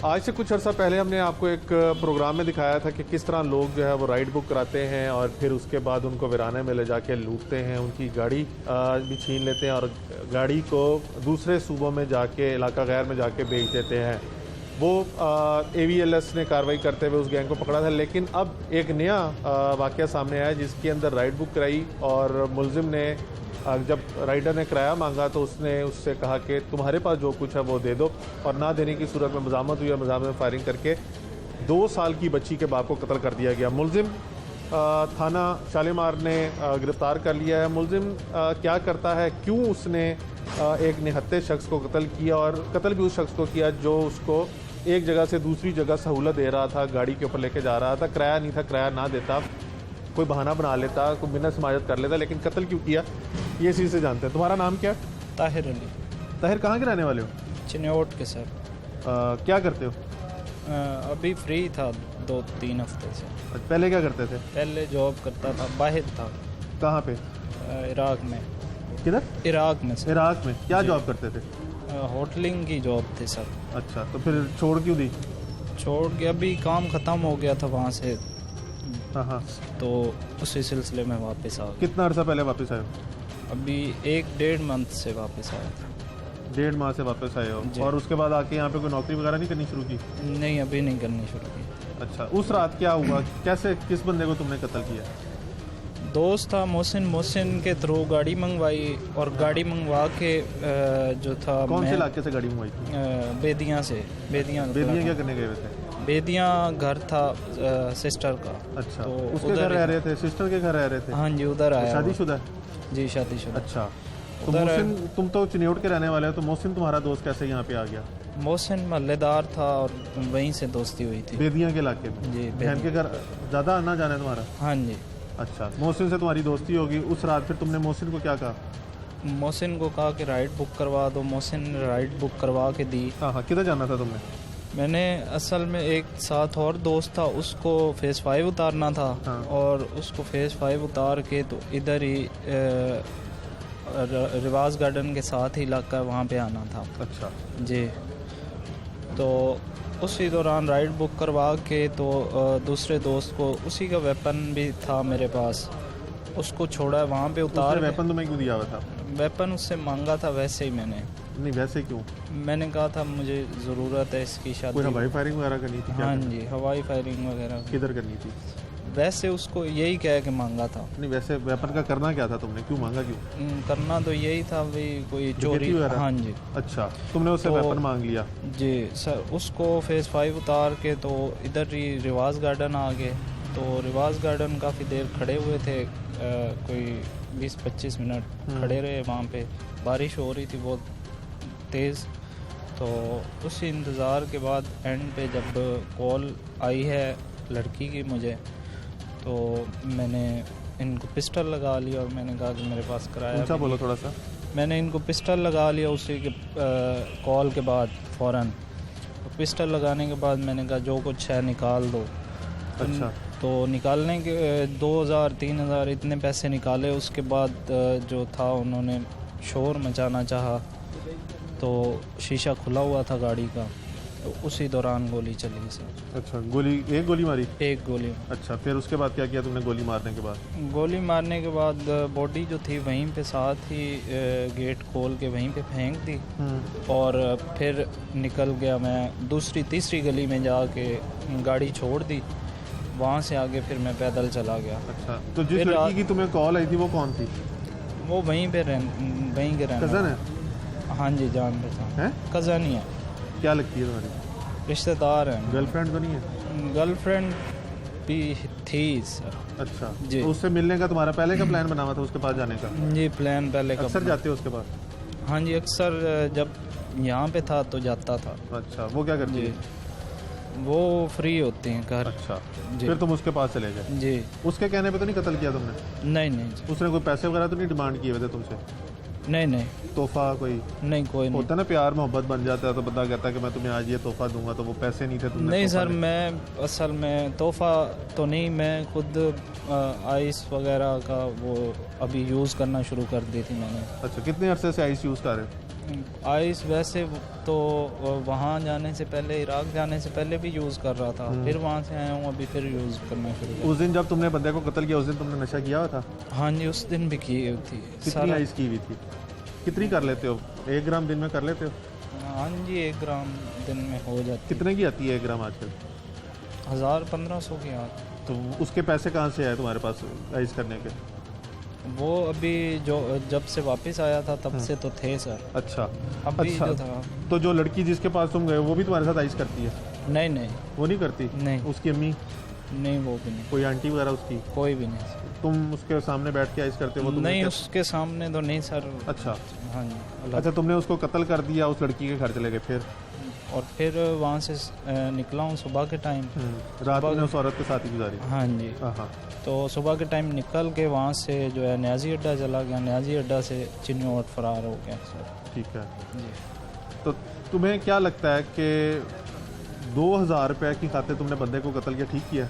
आज से कुछ अर्सा पहले हमने आपको एक प्रोग्राम में दिखाया था कि किस तरह लोग जो है वो राइड बुक कराते हैं और फिर उसके बाद उनको वीराने में ले जाके लूटते हैं, उनकी गाड़ी भी छीन लेते हैं और गाड़ी को दूसरे सूबों में जाके इलाका गैर में जाके बेच देते हैं। वो AVLS ने कार्रवाई करते हुए उस गैंग को पकड़ा था, लेकिन अब एक नया वाक़या सामने आया जिसके अंदर राइड बुक कराई और मुलजिम ने जब राइडर ने किराया मांगा तो उसने उससे कहा कि तुम्हारे पास जो कुछ है वो दे दो, और ना देने की सूरत में मज़ामत हुई और मज़ामत में फायरिंग करके 2 साल की बच्ची के बाप को कत्ल कर दिया गया। मुलजिम थाना शालीमार ने गिरफ़्तार कर लिया है। मुलजिम क्या करता है, क्यों उसने एक निहत्थे शख्स को कत्ल किया, और कत्ल भी उस शख्स को किया जो उसको एक जगह से दूसरी जगह सहूलत दे रहा था, गाड़ी के ऊपर लेके जा रहा था, किराया नहीं था, किराया ना देता, कोई बहाना बना लेता, कोई मिन्नत समाजत कर लेता, लेकिन कत्ल क्यों किया ये चीज़ से जानते हैं। तुम्हारा नाम क्या है? ताहिर अली। ताहिर कहाँ के रहने वाले हो? चिन्योट के सर। क्या करते हो? अभी फ्री था 2-3 हफ्ते से। पहले क्या करते थे? पहले जॉब करता था, बाहर था। कहाँ पे? इराक में। किधर? इराक में सर। इराक में क्या जॉब करते थे? होटलिंग की जॉब थी सर। अच्छा, तो फिर छोड़ क्यों दी? छोड़ के अभी काम ख़त्म हो गया था वहाँ से। हाँ, तो उसी सिलसिले में वापस आ गया। कितना अर्सा पहले वापस आए हो? अभी 1-1.5 मंथ से वापस आया था। 1.5 माह से वापस आए हो, और उसके बाद आके यहाँ पे कोई नौकरी वगैरह नहीं करनी शुरू की? नहीं, अभी नहीं करनी शुरू की। अच्छा, उस रात क्या हुआ, कैसे, किस बंदे को तुमने कत्ल किया? दोस्त था मोहसिन के थ्रू गाड़ी मंगवाई, और गाड़ी मंगवा के जो था। कौन से इलाके से गाड़ी मंगवाई थी? बेदियाँ से। बेदियाँ क्या करने गए थे? बेदियाँ घर था सिस्टर का। अच्छा, तो उसके घर रह रहे थे? सिस्टर के घर रह रहे थे? हाँ जी, उधर आया। शादीशुदा? जी, शादीशुदा। अच्छा, तो मोहसिन, तुम तो चिन्योट के रहने वाले हो, तो मोहसिन तुम्हारा दोस्त कैसे यहाँ पे आ गया? मोहसिन महल्लेदार था और वहीं से दोस्ती हुई थी। बेदियाँ के इलाके में? जी। बहन के घर ज़्यादा आना जाना है तुम्हारा? हाँ जी। अच्छा, मोहसिन से तुम्हारी दोस्ती होगी। उस रात फिर तुमने मोहसिन को क्या कहा? मोहसिन को कहा कि राइड बुक करवा दो। मोहसिन ने राइड बुक करवा के दी। हाँ, किधर जाना था तुमने? मैंने असल में एक साथ और दोस्त था, उसको फेज़ 5 उतारना था। हाँ। और उसको फेज़ 5 उतार के तो इधर ही रिवाज गार्डन के साथ ही इलाका है, वहाँ पे आना था। अच्छा जी। तो उसी दौरान राइड बुक करवा के तो दूसरे दोस्त को, उसी का वेपन भी था मेरे पास, उसको छोड़ा है वहाँ पे उतार। वेपन तुम्हें क्यों दिया हुआ था? वेपन उससे मांगा था, वैसे ही मैंने। नहीं, वैसे क्यों? मैंने कहा था मुझे ज़रूरत है इसकी शादी। कोई हवाई फायरिंग वगैरह करनी थी? हाँ जी, हवाई फायरिंग वगैरह। किधर करनी थी? वैसे उसको यही कह के मांगा था। नहीं, वैसे वेपन का करना क्या था तुमने, क्यों मांगा, क्यों? करना तो यही था भाई, कोई चोरी। हाँ जी। अच्छा, तुमने उससे वेपन मांग लिया? जी सर। उसको फेज़ 5 उतार के तो इधर ही रिवाज गार्डन आ गए। तो रिवाज गार्डन काफ़ी देर खड़े हुए थे, कोई 20-25 मिनट खड़े रहे वहाँ पे। बारिश हो रही थी बहुत तेज़। तो उसी इंतज़ार के बाद एंड पे जब कॉल आई है लड़की की मुझे, तो मैंने इनको पिस्टल लगा लिया और मैंने कहा कि मेरे पास किराया। ऊंचा बोलो थोड़ा सा। मैंने इनको पिस्टल लगा लिया उसी के कॉल के बाद फ़ौरन। पिस्टल लगाने के बाद मैंने कहा जो कुछ है निकाल दो। अच्छा। तो निकालने के 2000-3000 इतने पैसे निकाले। उसके बाद जो था उन्होंने शोर मचाना चाहा, तो शीशा खुला हुआ था गाड़ी का, तो उसी दौरान गोली चली सर। अच्छा, एक गोली मारी? एक गोली। अच्छा, फिर उसके बाद क्या किया तुमने गोली मारने के बाद? गोली मारने के बाद बॉडी जो थी वहीं पे साथ ही गेट खोल के वहीं पे फेंक दी, और फिर निकल गया मैं दूसरी तीसरी गली में जाके गाड़ी छोड़ दी। वहाँ से आगे फिर मैं पैदल चला गया। अच्छा, तो जिस लड़की की तुम्हें कॉल आई थी वो कौन थी? वो वहीं के रहने। कज़न है? हाँ जी, जान पहचान है। कज़न ही है। क्या लगती है तुम्हारी? रिश्तेदार हैं। गर्लफ्रेंड तो नहीं है? गर्लफ्रेंड भी थी सर। अच्छा जी। तो उससे मिलने का तुम्हारा पहले का प्लान बना हुआ था उसके पास जाने का? जी, प्लान पहले का। अक्सर जाते हो उसके पास? हाँ जी, अक्सर जब यहाँ पे था तो जाता था। अच्छा, वो क्या करती है? वो फ्री होती हैं घर। अच्छा, फिर तुम उसके पास चले गए? जी। उसके कहने पे तो नहीं कत्ल किया तुमने? नहीं नहीं। उसने कोई पैसे वगैरह तो नहीं डिमांड किए हुए थे तुमसे? नहीं नहीं। तोहफा कोई? नहीं, कोई नहीं। होता ना, प्यार मोहब्बत बन जाता है तो बंदा कहता है कि मैं तुम्हें आज ये तोहफा दूंगा, तो वो पैसे नहीं थे तुमने? नहीं सर, मैं असल में तोहफा तो नहीं, मैं खुद आइस वगैरह का वो अभी यूज़ करना शुरू कर दी थी मैंने। अच्छा, कितने अरसे से आइस यूज़ कर रहे हो? आइस वैसे तो वहाँ जाने से पहले, इराक जाने से पहले भी यूज़ कर रहा था, फिर वहाँ से आया हूँ अभी फिर यूज़ करना शुरू किया। उस दिन जब तुमने बंदे को कत्ल किया उस दिन तुमने नशा किया हुआ था? हाँ जी, उस दिन भी की हुई थी। कितनी आइस की हुई थी? कितनी कर लेते हो? 1 ग्राम दिन में कर लेते हो? हाँ जी, 1 ग्राम दिन में हो जाती है। कितने की आती है 1 ग्राम आजकल? 1000-1500 की आती। तो उसके पैसे कहाँ से आए तुम्हारे पास आइस करने के? वो अभी जो जब से वापस आया था तब से तो थे सर। अच्छा अभी अच्छा। जो था। तो जो लड़की जिसके पास तुम गए वो भी तुम्हारे साथ आइस करती है? नहीं नहीं वो नहीं करती? नहीं। उसकी अम्मी? नहीं, वो भी नहीं, कोई आंटी वगैरह उसकी? कोई भी नहीं सर। तुम उसके सामने बैठ के आइस करते हो? वो तुमने नहीं, क्या- उसके सामने तो नहीं सर। अच्छा हाँ जी। अच्छा, तुमने उसको कत्ल कर दिया, उस लड़की के घर चले गए फिर? और फिर वहाँ से निकला हूँ सुबह के टाइम। रात में उस औरत के साथ ही गुजारी? हाँ जी। हाँ। तो सुबह के टाइम निकल के वहाँ से जो है न्याजी अड्डा चला गया, न्याजी अड्डा से चिन्नौट फरार हो गया सर। ठीक है जी। तो तुम्हें क्या लगता है कि 2000 रुपये की खातिर तुमने बंदे को कत्ल किया, ठीक किया?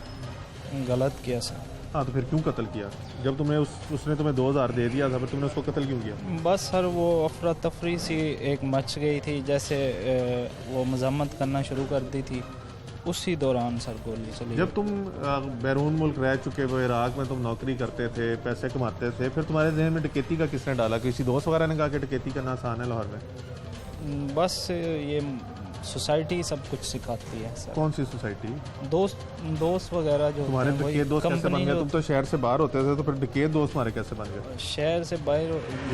गलत किया सर। हाँ, तो फिर क्यों कत्ल किया? जब तुमने उसने तुम्हें 2000 दे दिया था, फिर तुमने उसको कत्ल क्यों किया? बस सर वो अफरा तफरी सी एक मच गई थी, जैसे वो मजम्मत करना शुरू कर दी थी, उसी दौरान सर गोली चली। जब तुम बैरून मुल्क रह चुके हो, इराक में तुम नौकरी करते थे, पैसे कमाते थे, फिर तुम्हारे जहन में डकैती का किसने डाला? किसी दोस्त वगैरह ने कहा कि डकैती करना आसान है लाहौर में? बस ये सोसाइटी सब कुछ सिखाती है सर। कौन सी सोसाइटी? दोस्त वगैरह जो तुम्हारे होते हैं, वही डकैत दोस्त कैसे बन कंपनी गए? जो तुम तो शहर से बाहर होते थे, तो फिर डकैत दोस्त तुम्हारे कैसे बन गए? शहर से बाहर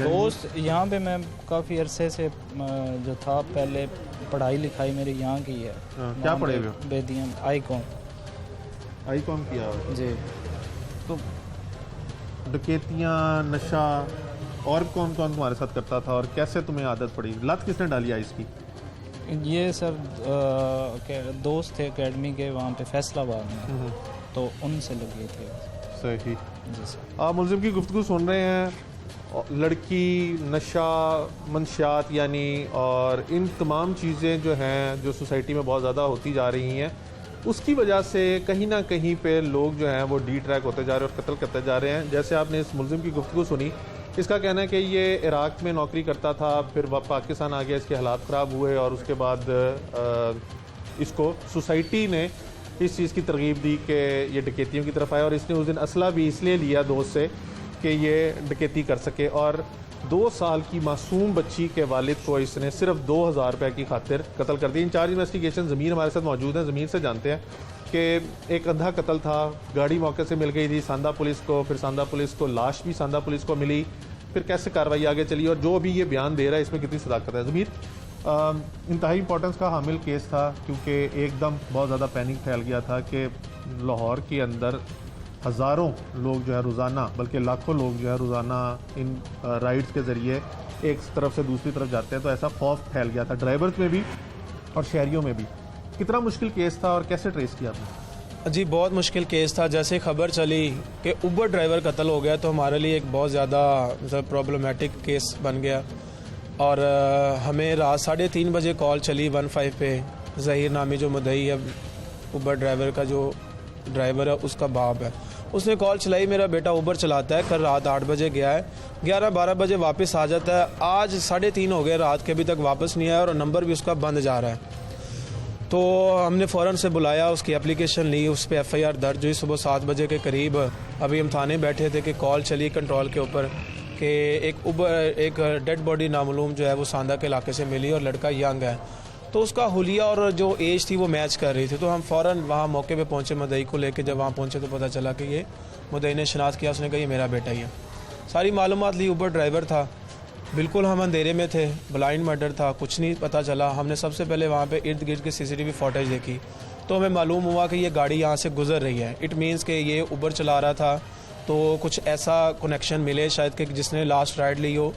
दोस्त यहाँ पे मैं काफ़ी अरसे से जो था, पहले पढ़ाई लिखाई मेरी यहाँ की है। क्या पढ़े हुए हो? बेदियाँ आईकॉन किया हुआ? जी। तो डकैतियाँ, नशा और कौन कौन तुम्हारे साथ करता था और कैसे तुम्हें आदत पड़ी? लत किसने डाली है इसकी? ये सर दोस्त थे एकेडमी के वहाँ पे फैसलाबाद में, तो उनसे लगे थे। सही। जी सर। आप मुल्ज़िम की गुफ्तगू सुन रहे हैं। लड़की, नशा, मंशियात यानी, और इन तमाम चीज़ें जो हैं जो सोसाइटी में बहुत ज़्यादा होती जा रही हैं, उसकी वजह से कहीं ना कहीं पे लोग जो हैं वो डी ट्रैक होते जा रहे हैं और कत्ल करते जा रहे हैं। जैसे आपने इस मुल्ज़िम की गुफ्तगू सुनी, इसका कहना है कि ये इराक में नौकरी करता था, फिर वह पाकिस्तान आ गया, इसके हालात ख़राब हुए और उसके बाद इसको सोसाइटी ने इस चीज़ की तरगीब दी कि ये डकैतियों की तरफ आया, और इसने उस दिन असला भी इसलिए लिया दोस्त से कि ये डकैती कर सके। और 2 साल की मासूम बच्ची के वालिद को इसने सिर्फ 2000 रुपये की खातिर कत्ल कर दिया। इंचार्ज इन्वेस्टिगेशन ज़मीर हमारे साथ मौजूद हैं, ज़मीर से जानते हैं कि एक अंधा कत्ल था, गाड़ी मौके से मिल गई थी सांदा पुलिस को, फिर सांदा पुलिस को लाश भी सांदा पुलिस को मिली, फिर कैसे कार्रवाई आगे चली और जो अभी ये बयान दे रहा है इसमें कितनी सदाकत है। ज़मीर, इंतहाई इंपॉर्टेंस का हामिल केस था क्योंकि एकदम बहुत ज़्यादा पैनिक फैल गया था कि लाहौर के अंदर हज़ारों लोग जो है रोज़ाना, बल्कि लाखों लोग जो है रोज़ाना इन राइड्स के ज़रिए एक तरफ से दूसरी तरफ जाते हैं, तो ऐसा खौफ फैल गया था ड्राइवर्स में भी और शहरियों में भी। कितना मुश्किल केस था और कैसे ट्रेस किया आपने? जी बहुत मुश्किल केस था। जैसे खबर चली कि उबर ड्राइवर कत्ल हो गया तो हमारे लिए एक बहुत ज़्यादा मतलब प्रॉब्लमेटिक केस बन गया, और हमें रात 3:30 बजे कॉल चली 15 पे। ज़हीर नामी जो मुद्दई है उबर ड्राइवर का, जो ड्राइवर है उसका बाप है, उसने कॉल चलाई मेरा बेटा उबर चलाता है, कल रात 8 बजे गया है, 11-12 बजे वापस आ जाता है, आज 3:30 हो गए रात के अभी तक वापस नहीं आया और नंबर भी उसका बंद जा रहा है। तो हमने फ़ौरन से बुलाया, उसकी एप्लीकेशन ली, उस पर FIR दर्ज हुई। सुबह 7 बजे के करीब अभी हम थाने बैठे थे कि कॉल चली कंट्रोल के ऊपर कि एक डेड बॉडी नामालूम जो है वो सांदा के इलाके से मिली और लड़का यंग है, तो उसका हुलिया और जो एज थी वो मैच कर रही थी। तो हम फ़ौरन वहाँ मौके पे पहुँचे मुद्दई को लेके। जब वहाँ पहुँचे तो पता चला कि ये मुद्दई ने शनाख्त किया, उसने कहा ये मेरा बेटा ही है। सारी मालूमात ली, उबर ड्राइवर था, बिल्कुल हम अंधेरे में थे, ब्लाइंड मर्डर था, कुछ नहीं पता चला। हमने सबसे पहले वहाँ पे इर्द गिर्द की CCTV फुटेज देखी तो हमें मालूम हुआ कि ये गाड़ी यहाँ से गुजर रही है। इट मीन्स कि ये उबर चला रहा था, तो कुछ ऐसा कनेक्शन मिले शायद कि जिसने लास्ट राइड ली हो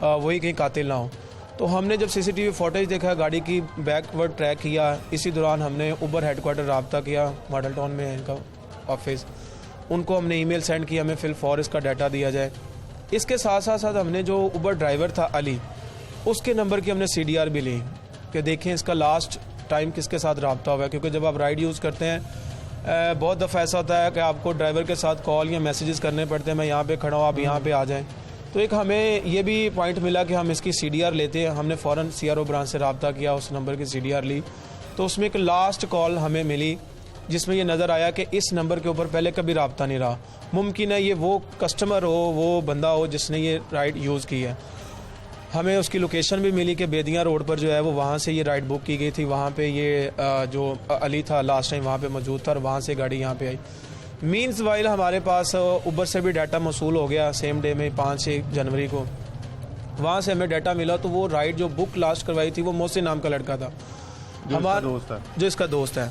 वही कहीं कातिल ना हो। तो हमने जब CCTV फुटेज देखा, गाड़ी की बैकवर्ड ट्रैक किया, इसी दौरान हमने उबर हेडक्वार्टर रब्ता किया, मॉडल टाउन में है इनका ऑफिस, उनको हमने ईमेल सेंड किया हमें फिल फॉर इसका डाटा दिया जाए। इसके साथ साथ हमने जो उबर ड्राइवर था अली, उसके नंबर की हमने CDR भी ली कि देखें इसका लास्ट टाइम किसके साथ रब्ता हुआ है, क्योंकि जब आप राइड यूज़ करते हैं बहुत दफ़ा ऐसा होता है कि आपको ड्राइवर के साथ कॉल या मैसेजेस करने पड़ते हैं, मैं यहाँ पे खड़ा हूँ आप यहाँ पे आ जाएं, तो एक हमें ये भी पॉइंट मिला कि हम इसकी CDR लेते हैं। हमने फ़ौरन CRO ब्रांच से रब्ता किया, उस नंबर की CDR ली, तो उसमें एक लास्ट कॉल हमें मिली जिसमें ये नज़र आया कि इस नंबर के ऊपर पहले कभी रब्ता नहीं रहा। मुमकिन है ये वो कस्टमर हो, वो बंदा हो जिसने ये राइड यूज़ की है। हमें उसकी लोकेशन भी मिली कि बेदियाँ रोड पर जो है वो वहाँ से ये राइड बुक की गई थी, वहाँ पे ये जो अली था लास्ट टाइम वहाँ पे मौजूद था और वहाँ से गाड़ी यहाँ पे आई। मीन्स वाइल हमारे पास उबर से भी डाटा मौसूल हो गया सेम डे में 5 जनवरी को। वहाँ से हमें डाटा मिला तो वो राइड जो बुक लास्ट करवाई थी वो मोहसिन नाम का लड़का था, हमारा जो इसका दोस्त है।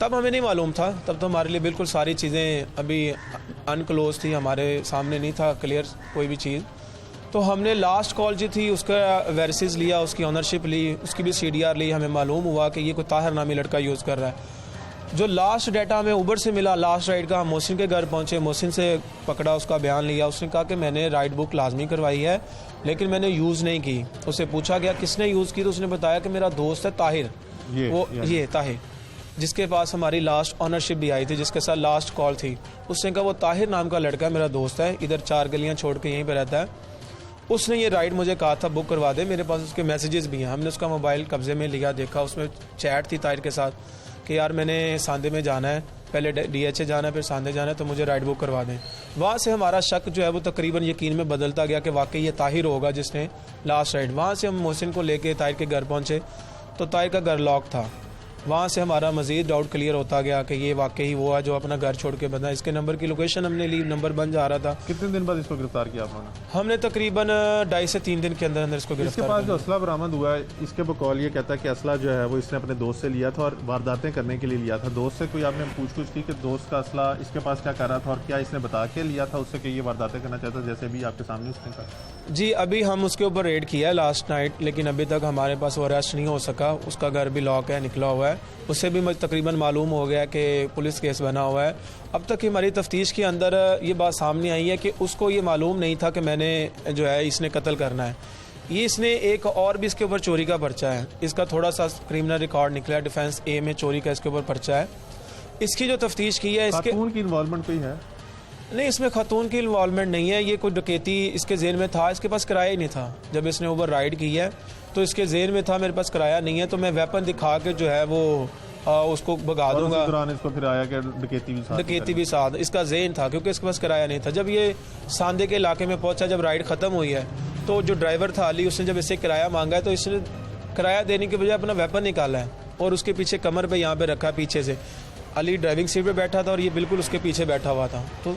तब हमें नहीं मालूम था, तब तो हमारे लिए बिल्कुल सारी चीज़ें अभी अनक्लोज थी, हमारे सामने नहीं था क्लियर कोई भी चीज़। तो हमने लास्ट कॉल जो थी उसका वेरिसेस लिया, उसकी ऑनरशिप ली, उसकी भी CDR ली। हमें मालूम हुआ कि ये कोई ताहिर नामी लड़का यूज़ कर रहा है। जो लास्ट डाटा हमें उबर से मिला लास्ट राइड का, हम मोहसिन के घर पहुंचे, मोहसिन से पकड़ा, उसका बयान लिया। उसने कहा कि मैंने राइड बुक लाजमी करवाई है लेकिन मैंने यूज़ नहीं की। उससे पूछा गया किसने यूज़ की, तो उसने बताया कि मेरा दोस्त है ताहिर, ये ताहिर जिसके पास हमारी लास्ट ऑनरशिप भी आई थी, जिसके साथ लास्ट कॉल थी। उसने कहा वो ताहिर नाम का लड़का मेरा दोस्त है, इधर 4 गलियाँ छोड़ के यहीं पर रहता है। उसने ये राइड मुझे कहा था बुक करवा दे, मेरे पास उसके मैसेजेस भी हैं। हमने उसका मोबाइल कब्जे में लिया, देखा उसमें चैट थी ताहिर के साथ कि यार मैंने सांदे में जाना है, पहले DHA जाना है फिर सांदे जाना है, तो मुझे राइड बुक करवा दें। वहाँ से हमारा शक जो है वो तकरीबन यकीन में बदलता गया कि वाकई ये ताहिर होगा जिसने लास्ट राइड। वहाँ से हम मोहसिन को लेके ताहिर के घर पहुँचे तो ताहिर का घर लॉक था। वहाँ से हमारा मज़ीद डाउट क्लियर होता गया कि ये वाकई वो है जो अपना घर छोड़ के बंदा। इसके नंबर की लोकेशन हमने ली, नंबर बन जा रहा था। कितने दिन बाद इसको गिरफ्तार किया आपने? हमने तकरीबन 2.5 से 3 दिन के अंदर अंदर इसको गिरफ्तार। इसके पास जो असला बरामद हुआ है, इसके बकौल ये कहता है कि असला जो है वो इसने अपने दोस्त से लिया था और वारदातें करने के लिए लिया था। दोस्त से कोई आपने पूछ की कि दोस्त का असला इसके पास क्या कर रहा था और क्या इसने बता के लिया था उससे कि ये वारदातें करना चाहता था, जैसे भी आपके सामने उसने कहा? जी, अभी हम उसके ऊपर रेड किया है लास्ट नाइट, लेकिन अभी तक हमारे पास वो अरेस्ट नहीं हो सका। उसका घर भी लॉक है, निकला हुआ है। उससे भी मुझे तकरीबन मालूम हो गया कि पुलिस केस बना हुआ है। अब तक हमारी तफ्तीश के अंदर ये बात सामने आई है कि उसको ये मालूम नहीं था कि मैंने जो है इसने कत्ल करना है। ये इसने एक और भी इसके ऊपर चोरी का पर्चा है, इसका थोड़ा सा क्रिमिनल रिकॉर्ड निकला है, डिफेंस A में चोरी का इसके ऊपर पर्चा है। इसकी जो तफ्तीश की है, इसके खातून की इन्वॉल्वमेंट कोई है? नहीं, इसमें खातून की इन्वॉल्वमेंट नहीं है। ये कोई डकैती इसके जेन में था, इसके पास किराया ही नहीं था। जब इसने ओवर राइड की है तो इसके जेन में था मेरे पास किराया नहीं है, तो मैं वेपन दिखा के जो है वो उसको भगा दूंगा। इसको फिर आया कि डकैती भी साथ इसका जेन था, क्योंकि इसके पास किराया नहीं था। जब ये सांदे के इलाके में पहुंचा, जब राइड ख़त्म हुई है, तो जो ड्राइवर था अली, उसने जब इससे किराया मांगा है तो इसने किराया देने के बजाय अपना वेपन निकाला है और उसके पीछे कमर पे यहाँ पे रखा पीछे से। अली ड्राइविंग सीट पे बैठा था और ये बिल्कुल उसके पीछे बैठा हुआ था, तो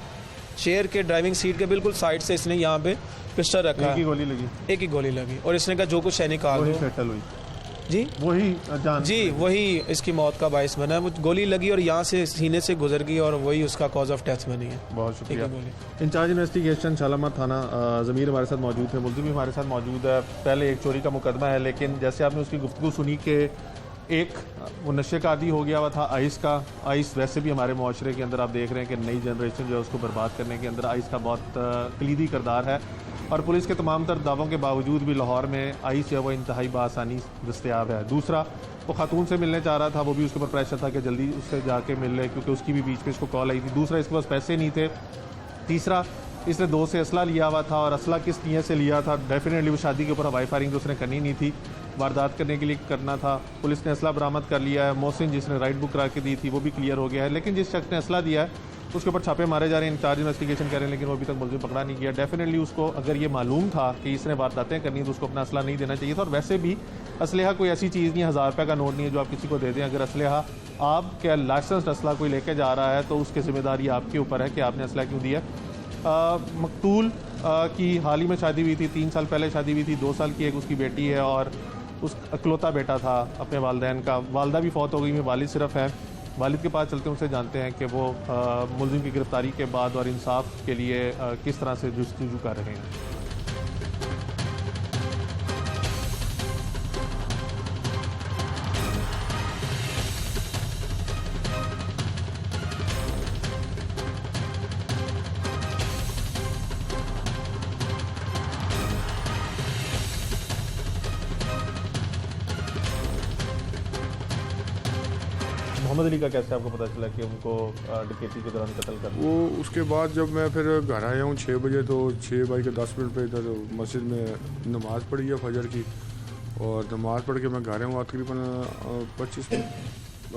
चेयर के ड्राइविंग सीट के बिल्कुल साइड से इसने यहाँ पे पिस्टल रखा। एक ही गोली लगी? एक ही गोली लगी और इसने कहा जो कुछ है निकाल दो। सेटल हुई जी, वही जान जी, वही इसकी मौत का बायस बना है। वो गोली लगी और यहाँ से सीने से गुजर गई और वही उसका कॉज ऑफ डेथ बनी है। बहुत शुक्रिया। इंचार्ज इन्वेस्टिगेशन शालामार थाना ज़मीर हमारे साथ मौजूद है, मुल्ज़िम भी हमारे साथ मौजूद है। पहले एक चोरी का मुकदमा है, लेकिन जैसे आपने उसकी गुफ्तगू सुनी कि एक वो नशे का आदी हो गया हुआ था आइस का। आइस वैसे भी हमारे माशरे के अंदर आप देख रहे हैं कि नई जनरेशन जो है उसको बर्बाद करने के अंदर आइस का बहुत कलीदी किरदार है, और पुलिस के तमाम तर दावों के बावजूद भी लाहौर में आइस जो है वो इंतहाई बासानी दस्तयाब है। दूसरा, वो खातून से मिलने चाह रहा था, वो भी उसके ऊपर प्रेशर था कि जल्दी उससे जाके मिल ले, क्योंकि उसकी भी बीच में इसको कॉल आई थी। दूसरा, इसके पास पैसे नहीं थे। तीसरा, इसने दोस्त से असला लिया हुआ था, और असला किस नीयत से लिया था? डेफिनेटली वो शादी के ऊपर हवाई फायरिंग तो उसने करनी नहीं थी, वारदात करने के लिए करना था। पुलिस ने असला बरामद कर लिया है। मोहसिन जिसने राइड बुक करा के दी थी वो भी क्लियर हो गया है, लेकिन जिस शख्स ने असला दिया है उसके ऊपर छापे मारे जा रहे हैं, इंचार्ज इन्वेस्टिगेशन कर रहे हैं, लेकिन वो अभी तक मुल्ज़िम पकड़ा नहीं गया। डेफिनेटली उसको अगर ये मालूम था कि इसने वारदातें करनी तो उसको अपना असला नहीं देना चाहिए था। और वैसे भी असलहा कोई ऐसी चीज़ नहीं है, 1000 रुपये का नोट नहीं है जो आप किसी को दे दें। अगर असलहा आपके लाइसेंस्ड असला कोई लेके जा रहा है तो उसकी जिम्मेदारी आपके ऊपर है कि आपने असला क्यों दिया। मकतूल की हाल ही में शादी हुई थी, 3 साल पहले शादी हुई थी। 2 साल की एक उसकी बेटी है और उस अकलौता बेटा था अपने वालिदैन का। वालदा भी फौत हो गई, में वालिद सिर्फ है। वालिद के पास चलते उनसे जानते हैं कि वो मुल्ज़िम की गिरफ्तारी के बाद और इंसाफ के लिए किस तरह से जुस्तजू कर रहे हैं। मोहम्मद अली का कैसे आपको पता चला कि उनको डकैती के दौरान कत्ल कर वो उसके बाद जब मैं फिर घर आया हूँ 6 बजे, तो 6:10 पे इधर मस्जिद में नमाज़ पढ़ी है फजर की, और नमाज़ पढ़ के मैं घर आया हूँ तकरीबन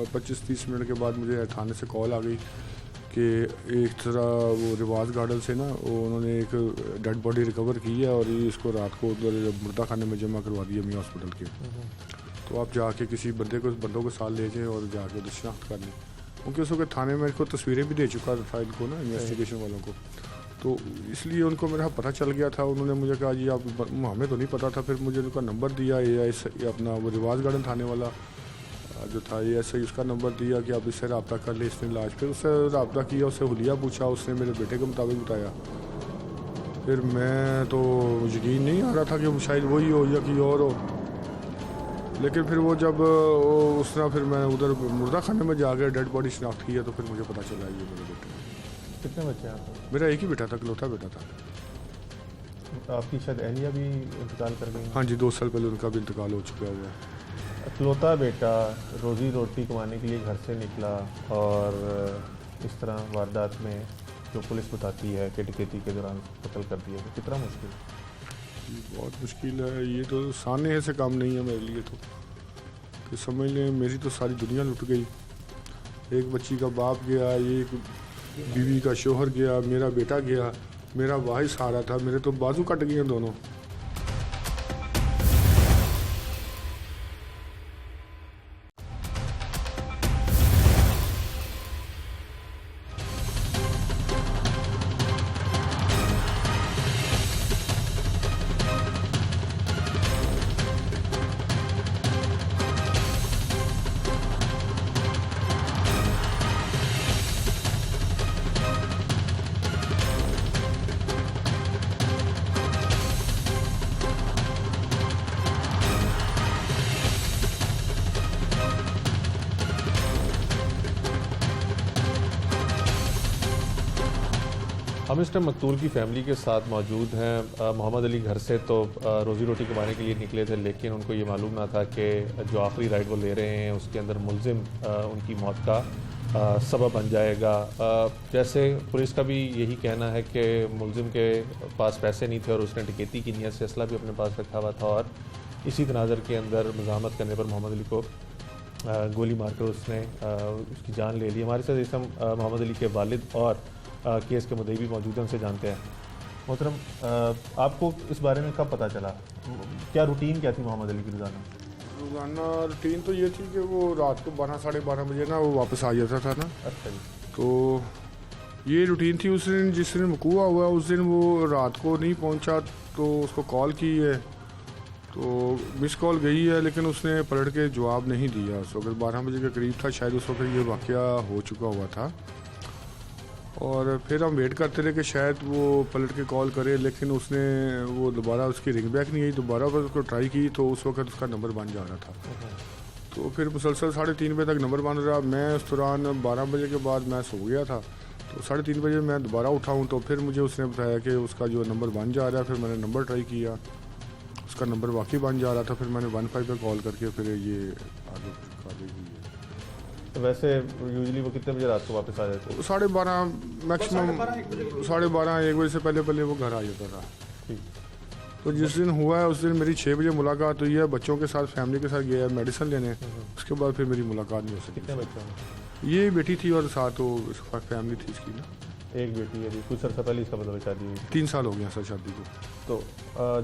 25-30 मिनट के बाद मुझे थाने से कॉल आ गई कि एक तरह वो रिवाज गार्डन से ना वो उन्होंने एक डेड बॉडी रिकवर की है और ये इसको रात को उधर मुर्दा खाने में जमा करवा दिया मियाँ हॉस्पिटल के। तो आप जाके किसी बंदों को साथ ले जाएँ और जाके उधर शनाख्त कर लें, क्योंकि उस वक्त थाने में मेरे को तस्वीरें भी दे चुका था इनको ना, इन्वेस्टिगेशन वालों को, तो इसलिए उनको मेरा पता चल गया था। उन्होंने मुझे कहा जी आप, हमें तो नहीं पता था, फिर मुझे उनका नंबर दिया ये अपना वो रिवाज गार्डन थाने वाला जो था ASI, उसका नंबर दिया कि आप इससे रब्ता कर ले, इसने इलाज, फिर उससे रब्ता किया, उससे हुलिया पूछा, उसने मेरे बेटे के मुताबिक बताया। फिर मैं तो यकीन नहीं आ रहा था कि शायद वही हो या कि और हो, लेकिन फिर वो जब उस तरह फिर मैं उधर मुर्दा खाने में जाकर डेड बॉडी शनाख्त किया तो फिर मुझे पता चला ये मेरे बेटे। कितने बच्चे हैं आपको? मेरा एक ही बेटा था, इकलौता बेटा था। आपकी शायद अहलिया भी इंतकाल कर गई? हाँ जी, 2 साल पहले उनका भी इंतकाल हो चुका हुआ है। इकलौता बेटा रोज़ी रोटी कमाने के लिए घर से निकला और इस तरह वारदात में जो पुलिस बताती है कि डकैती के दौरान कत्ल कर दिया, तो कितना मुश्किल? बहुत मुश्किल है, ये तो साने से काम नहीं है मेरे लिए, तो कि समझ लें मेरी तो सारी दुनिया लुट गई। एक बच्ची का बाप गया, एक बीवी का शोहर गया, मेरा बेटा गया, मेरा भाई सहारा था, मेरे तो बाजू कट गए दोनों। हम इस टाइम मकतूल की फैमिली के साथ मौजूद हैं। मोहम्मद अली घर से तो रोज़ी रोटी कमाने के लिए निकले थे, लेकिन उनको ये मालूम ना था कि जो आखिरी राइड वो ले रहे हैं उसके अंदर मुलजिम उनकी मौत का सबब बन जाएगा। जैसे पुलिस का भी यही कहना है कि मुलजिम के पास पैसे नहीं थे और उसने डकैती की नीयत से असला भी अपने पास रखा हुआ था, और इसी तनाज़र के अंदर मज़ाहमत करने पर मोहम्मद अली को गोली मारकर उसने उसकी जान ले ली। हमारे साथ इस समय मोहम्मद अली के वालिद और केस के मुद्दई भी मौजूद हैं, उनसे जानते हैं। मोहतरम, आपको इस बारे में कब पता चला? क्या रूटीन क्या थी मोहम्मद अली की रोज़ाना रूटीन तो ये थी कि वो रात को 12-12:30 बजे ना वो वापस आ जाता था ना। अच्छा जी। तो ये रूटीन थी। उस दिन जिस दिन वकूआ हुआ उस दिन वो रात को नहीं पहुंचा, तो उसको कॉल की है, तो मिस कॉल गई है, लेकिन उसने पलट के जवाब नहीं दिया। उस वक्त 12 बजे के करीब था, शायद उस वक्त ये वाक़या हो चुका हुआ था, और फिर हम वेट करते रहे कि शायद वो पलट के कॉल करे, लेकिन उसने वो दोबारा उसकी रिंग बैक नहीं आई। दोबारा पर उसको ट्राई की तो उस वक्त उसका नंबर बन जा रहा था। तो फिर मुसलसल 3:30 बजे तक नंबर बन रहा। मैं उस दौरान 12 बजे के बाद मैं सो गया था, तो 3:30 बजे मैं दोबारा उठा हूँ, तो फिर मुझे उसने बताया कि उसका जो नंबर बन जा रहा है। फिर मैंने नंबर ट्राई किया, उसका नंबर वाकई बन जा रहा था। फिर मैंने 15 पे कॉल करके फिर ये आगे कार्रवाई हुई है। तो वैसे यूजुअली वो कितने बजे रात को वापस आ जाते? 12:30 मैक्सिमम, 12:30-1 बजे से पहले पहले वो घर आ जाता था। ठीक। तो जिस दिन हुआ है उस दिन मेरी 6 बजे मुलाकात हुई है, बच्चों के साथ फैमिली के साथ गया है मेडिसिन लेने। उसके बाद फिर मेरी मुलाकात नहीं हो सकी। कितने बच्चे हैं? ये बेटी थी और साथ वो फैमिली थी इसकी ना। एक बेटी है अभी, कुछ अर्सा पहले इसका मतलब शादी हुई। 3 साल हो गया सर शादी को। तो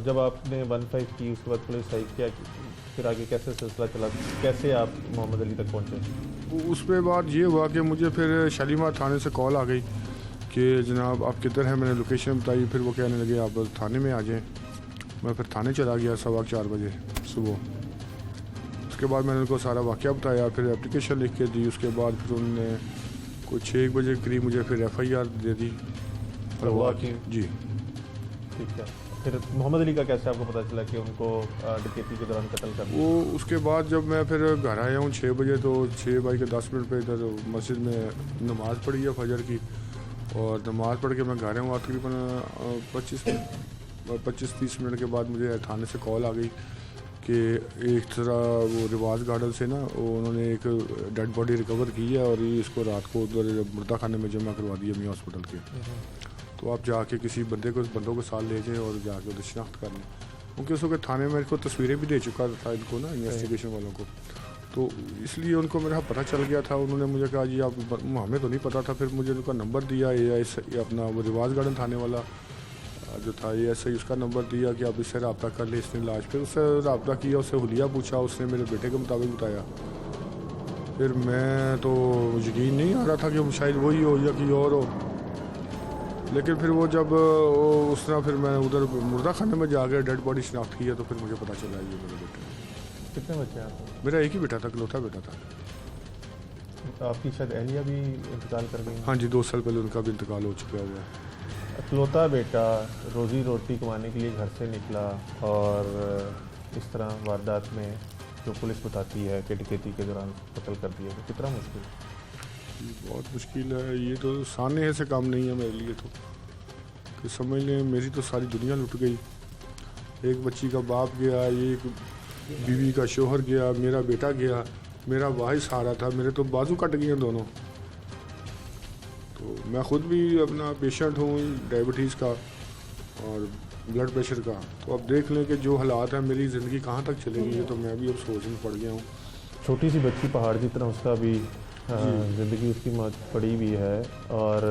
जब आपने 15 की, उसके बाद पुलिस आई, क्या फिर आगे कैसे सिलसिला चला, कैसे आप मोहम्मद अली तक पहुँचे? उस पे बाद ये हुआ कि मुझे फिर शालीमार थाने से कॉल आ गई कि जनाब आप किधर हैं। मैंने लोकेशन बताई, फिर वो कहने लगे आप थाने में आ जाएँ। मैं फिर थाने चला गया 4:15 बजे सुबह। उसके बाद मैंने उनको सारा वाक़या बताया, फिर एप्लीकेशन लिख के दी। उसके बाद फिर उन्होंने कुछ 6 बजे करीब मुझे फिर FIR दे दी। हुआ कि जी ठीक है। फिर मोहम्मद अली का कैसे आपको पता चला कि उनको डकैती के दौरान कत्ल कर दिया? वो उसके बाद जब मैं फिर घर आया हूँ 6 बजे, तो 6:10 पे इधर मस्जिद में नमाज़ पढ़ी है फजर की, और नमाज़ पढ़ के मैं घर आया हूँ तकरीबन 25-30 मिनट के बाद मुझे थाने से कॉल आ गई कि एक तरह वो रिवाज गार्डन से ना वो उन्होंने एक डेड बॉडी रिकवर की है और ये इसको रात को उधर मुर्दा खाने में जमा करवा दिया मियाँ हॉस्पिटल के। तो आप जाके किसी बंदों को साथ ले जाएँ और जाके उधर शनाख्त कर लें, क्योंकि उस वक्त थाने में इनको तस्वीरें भी दे चुका था इनको ना इन्वेस्टिगेशन वालों को, तो इसलिए उनको मेरा पता चल गया था। उन्होंने मुझे कहा जी आप, हमें तो नहीं पता था, फिर मुझे उनका नंबर दिया ये अपना वो रिवाज गार्डन थाने वाला जो था ये ऐसे ही उसका नंबर दिया कि आप इससे रब्ता कर ले, इसने इलाज। फिर उससे रब्ता किया, उससे हुलिया पूछा, उसने मेरे बेटे के मुताबिक बताया। फिर मैं तो यकीन नहीं आ रहा था कि वो शायद वही हो या कि और हो, लेकिन फिर वो जब उस तरह फिर मैं उधर मुर्दा खाने में जाकर डेड बॉडी शनाख्त की है तो फिर मुझे पता चला ये मेरे बेटे। कितने बच्चे हैं आपको? मेरा एक ही बेटा था, इकलौता बेटा था। आपकी शायद अहलिया भी इंतकाल कर गई? हाँ जी, 2 साल पहले उनका भी इंतकाल हो चुका हुआ है। इकलौता बेटा रोज़ी रोटी कमाने के लिए घर से निकला और इस तरह वारदात में जो पुलिस बताती है कि डकैती के दौरान कत्ल कर दिया, तो कितना मुश्किल है? बहुत मुश्किल है, ये तो सामने से काम नहीं है मेरे लिए तो, कि समझ लें मेरी तो सारी दुनिया लुट गई। एक बच्ची का बाप गया, एक बीवी का शोहर गया, मेरा बेटा गया, मेरा वाहिद सहारा था, मेरे तो बाजू कट गए दोनों। तो मैं ख़ुद भी अपना पेशेंट हूँ डायबिटीज़ का और ब्लड प्रेशर का, तो अब देख लें कि जो हालात हैं मेरी ज़िंदगी कहाँ तक चलेगी, तो मैं भी अब सोच में पड़ गया हूँ। छोटी सी बच्ची पहाड़ जितना, उसका भी ज़िंदगी उसकी मौत पड़ी हुई है। और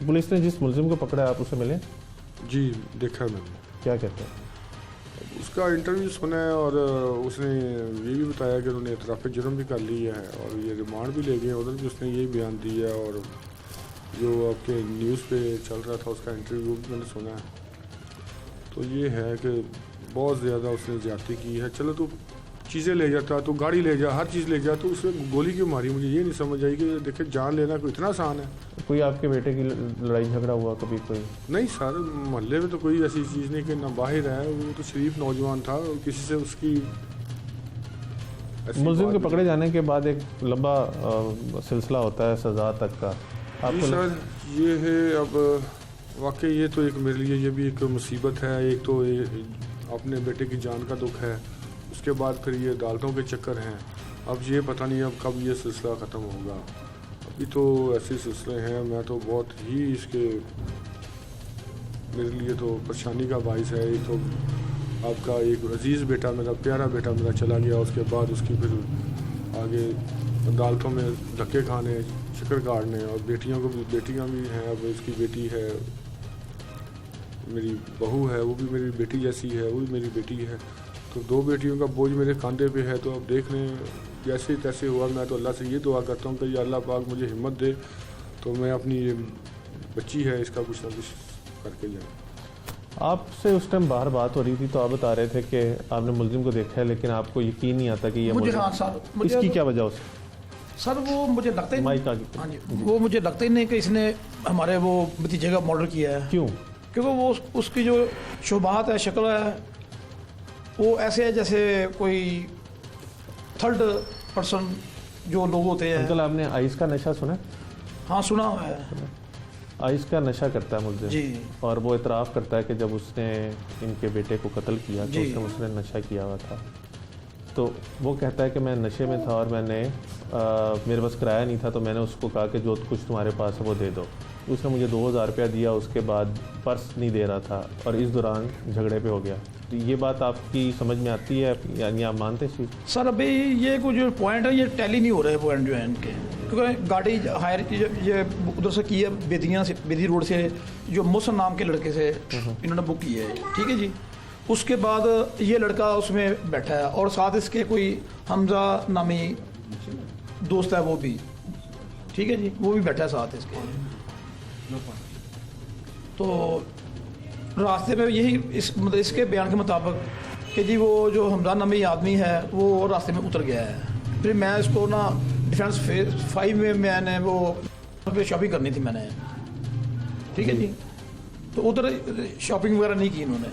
पुलिस ने जिस मुलजिम को पकड़ा, आप उसे मिले? जी देखा मैंने। क्या कहते हैं? उसका इंटरव्यू सुना है और उसने ये भी बताया कि उन्होंने इतराफ़ जुर्म भी कर लिया है और ये रिमांड भी ले गए, उधर भी उसने यही बयान दिया है। और जो आपके न्यूज़ पे चल रहा था उसका इंटरव्यू भी मैंने सुना है। तो ये है कि बहुत ज़्यादा उसने ज़्यादती की है। चलो तो चीज़ें ले जाता, तो गाड़ी ले जा, हर चीज़ ले जा, तो उसे गोली क्यों मारी? मुझे ये नहीं समझ आई कि देखे जान लेना कोई इतना आसान है। कोई आपके बेटे की लड़ाई झगड़ा हुआ कभी? कोई नहीं सर, मोहल्ले में तो कोई ऐसी चीज़ नहीं कि ना बाहर है, वो तो शरीफ नौजवान था, किसी से उसकी मुलजिम के पकड़े जाने के बाद एक लंबा सिलसिला होता है सज़ा तक का। जी सर, ये है अब वाकई ये तो एक मेरे लिए ये भी एक मुसीबत है। एक तो अपने बेटे की जान का दुख है, उसके बाद फिर ये अदालतों के चक्कर हैं। अब ये पता नहीं अब कब ये सिलसिला ख़त्म होगा। अभी तो ऐसे सिलसिले हैं, मैं तो बहुत ही इसके मेरे लिए तो परेशानी का बाइस है। एक तो आपका एक अजीज़ बेटा, मेरा प्यारा बेटा मेरा चला गया, उसके बाद उसकी फिर आगे अदालतों में धक्के खाने, चक्कर काटने, और बेटियां भी हैं। अब इसकी बेटी है, मेरी बहू है, वो भी मेरी बेटी जैसी है, वो भी मेरी बेटी है। तो 2 बेटियों का बोझ मेरे कंधे पे है। तो अब देख लें जैसे तैसे हुआ। मैं तो अल्लाह से ये दुआ करता हूँ कि अल्लाह पाक मुझे हिम्मत दे, तो मैं अपनी ये बच्ची है इसका कुछ ना कुछ करके जाऊँ। आपसे उस टाइम बाहर बात हो रही थी तो आप बता रहे थे कि आपने मुलजिम को देखा है, लेकिन आपको यकीन नहीं आता कि ये मुझे, मुलजिम। हाँ सर, इसकी क्या वजह उस सर वो मुझे लगता ही माइक आगे। हाँ जी, वो मुझे लगता ही नहीं कि इसने हमारे वो भतीजे का मर्डर किया है। क्यों? क्योंकि वो उसकी जो शुबात है, शक्ल है, वो ऐसे है जैसे कोई थर्ड पर्सन जो लोग होते हैं। अंकल, आपने आइस का नशा सुना? हाँ सुना हुआ है। आइस का नशा करता है मुलजिम जी। और वो इतराफ़ करता है कि जब उसने इनके बेटे को कत्ल किया तो जी। उसने नशा किया हुआ था। तो वो कहता है कि मैं नशे में था और मैंने मेरे पास किराया नहीं था, तो मैंने उसको कहा कि जो कुछ तुम्हारे पास है वो दे दो। उसने मुझे 2000 रुपया दिया, उसके बाद पर्स नहीं दे रहा था और इस दौरान झगड़े पे हो गया। तो ये बात आपकी समझ में आती है, यानी आप मानते हैं? सर अभी ये कुछ जो पॉइंट है ये टैली नहीं हो रहे पॉइंट जो है इनके, क्योंकि गाड़ी हायर ये उधर से की है बेदी रोड से, जो मोहसन नाम के लड़के से इन्होंने बुक की है, ठीक है जी। उसके बाद ये लड़का उसमें बैठा है और साथ इसके कोई हमजा नामी दोस्त है वो भी, ठीक है जी, वो भी बैठा है साथ इसके। तो रास्ते में यही मतलब इसके बयान के मुताबिक कि जी वो जो हमजा नामी आदमी है वो रास्ते में उतर गया है। फिर मैं इसको ना डिफेंस फेज 5 में मैंने वो शॉपिंग करनी थी मैंने, ठीक है जी। तो उधर शॉपिंग वगैरह नहीं की इन्होंने,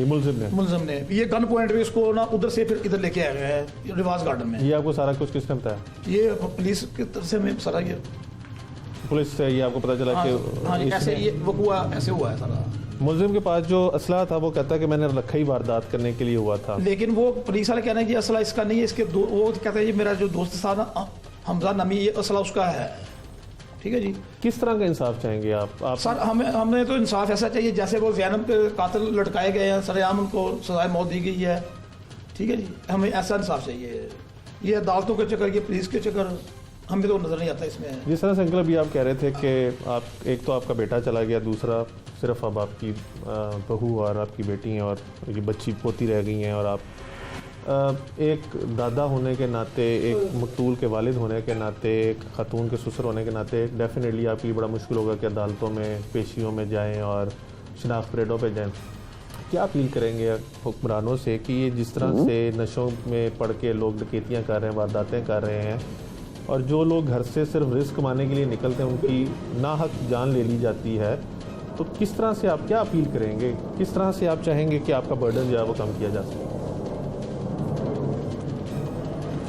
मुलजिम ने ये गन पॉइंट पे इसको ना उधर से फिर इधर लेके आए हैं रिवाज गार्डन में। ये आपको सारा कुछ किसने बताया? ये पुलिस की तरफ से मैं सारा ये पुलिस से ये आपको पता चला कि हाँ जी, ऐसे ये वो हुआ, ऐसे हुआ है सारा। मुलजिम के पास जो असला था वो कहता है कि मैंने रखा ही वारदात करने के लिए हुआ था। लेकिन वो पुलिस वाले कह रहे हैं कि असला इसका नहीं है, इसके वो कहते हैं ये मेरा जो दोस्त था ना हमजा नमी, ये असला उसका है। ठीक है जी। किस तरह का इंसाफ चाहेंगे आप? सर हमें तो इंसाफ ऐसा चाहिए जैसे वो ज़ैनब के कातिल लटकाए गए हैं, सरेआम उनको सजाए मौत दी गई है। ठीक है जी, हमें ऐसा इंसाफ चाहिए। ये अदालतों के चक्कर, ये पुलिस के चक्कर हमें तो नज़र नहीं आता इसमें। जिस तरह से अंकल अभी आप कह रहे थे कि आप एक तो आपका बेटा चला गया, दूसरा सिर्फ अब आपकी बहू और आपकी बेटी हैं और ये बच्ची पोती रह गई हैं, और आप एक दादा होने के नाते, एक मकतूल के वालिद होने के नाते, एक खातून के ससुर होने के नाते डेफिनेटली आपके लिए बड़ा मुश्किल होगा कि अदालतों में, पेशियों में जाएं और शनाख्त परेडों पे जाएं। क्या अपील करेंगे हुक्मरानों से कि ये जिस तरह से नशों में पड़ के लोग डकैतियाँ कर रहे हैं, वारदातें कर रहे हैं, और जो लोग घर से सिर्फ रिस्क कमाने के लिए निकलते हैं उनकी नाहक जान ले ली जाती है, तो किस तरह से आप क्या अपील करेंगे? किस तरह से आप चाहेंगे कि आपका बर्डन जो है वो कम किया जा सके?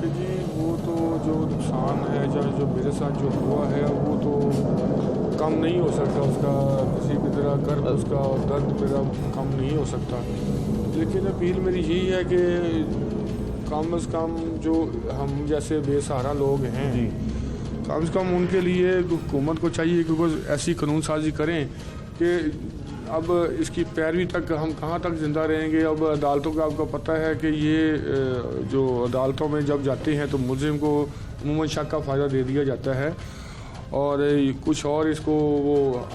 जी वो तो जो नुकसान है जो मेरे साथ जो हुआ है वो तो कम नहीं हो सकता, उसका किसी भी तरह कर्ज उसका और दर्द मेरा कम नहीं हो सकता। लेकिन अपील मेरी यही है कि कम से कम जो हम जैसे बेसहारा लोग हैं, कम से कम उनके लिए हुकूमत को चाहिए कि वो ऐसी कानून साजी करें कि अब इसकी पैरवी तक हम कहाँ तक ज़िंदा रहेंगे। अब अदालतों का आपको पता है कि ये जो अदालतों में जब जाते हैं तो मुलजिम को अमूमन शक का फ़ायदा दे दिया जाता है, और कुछ और इसको वो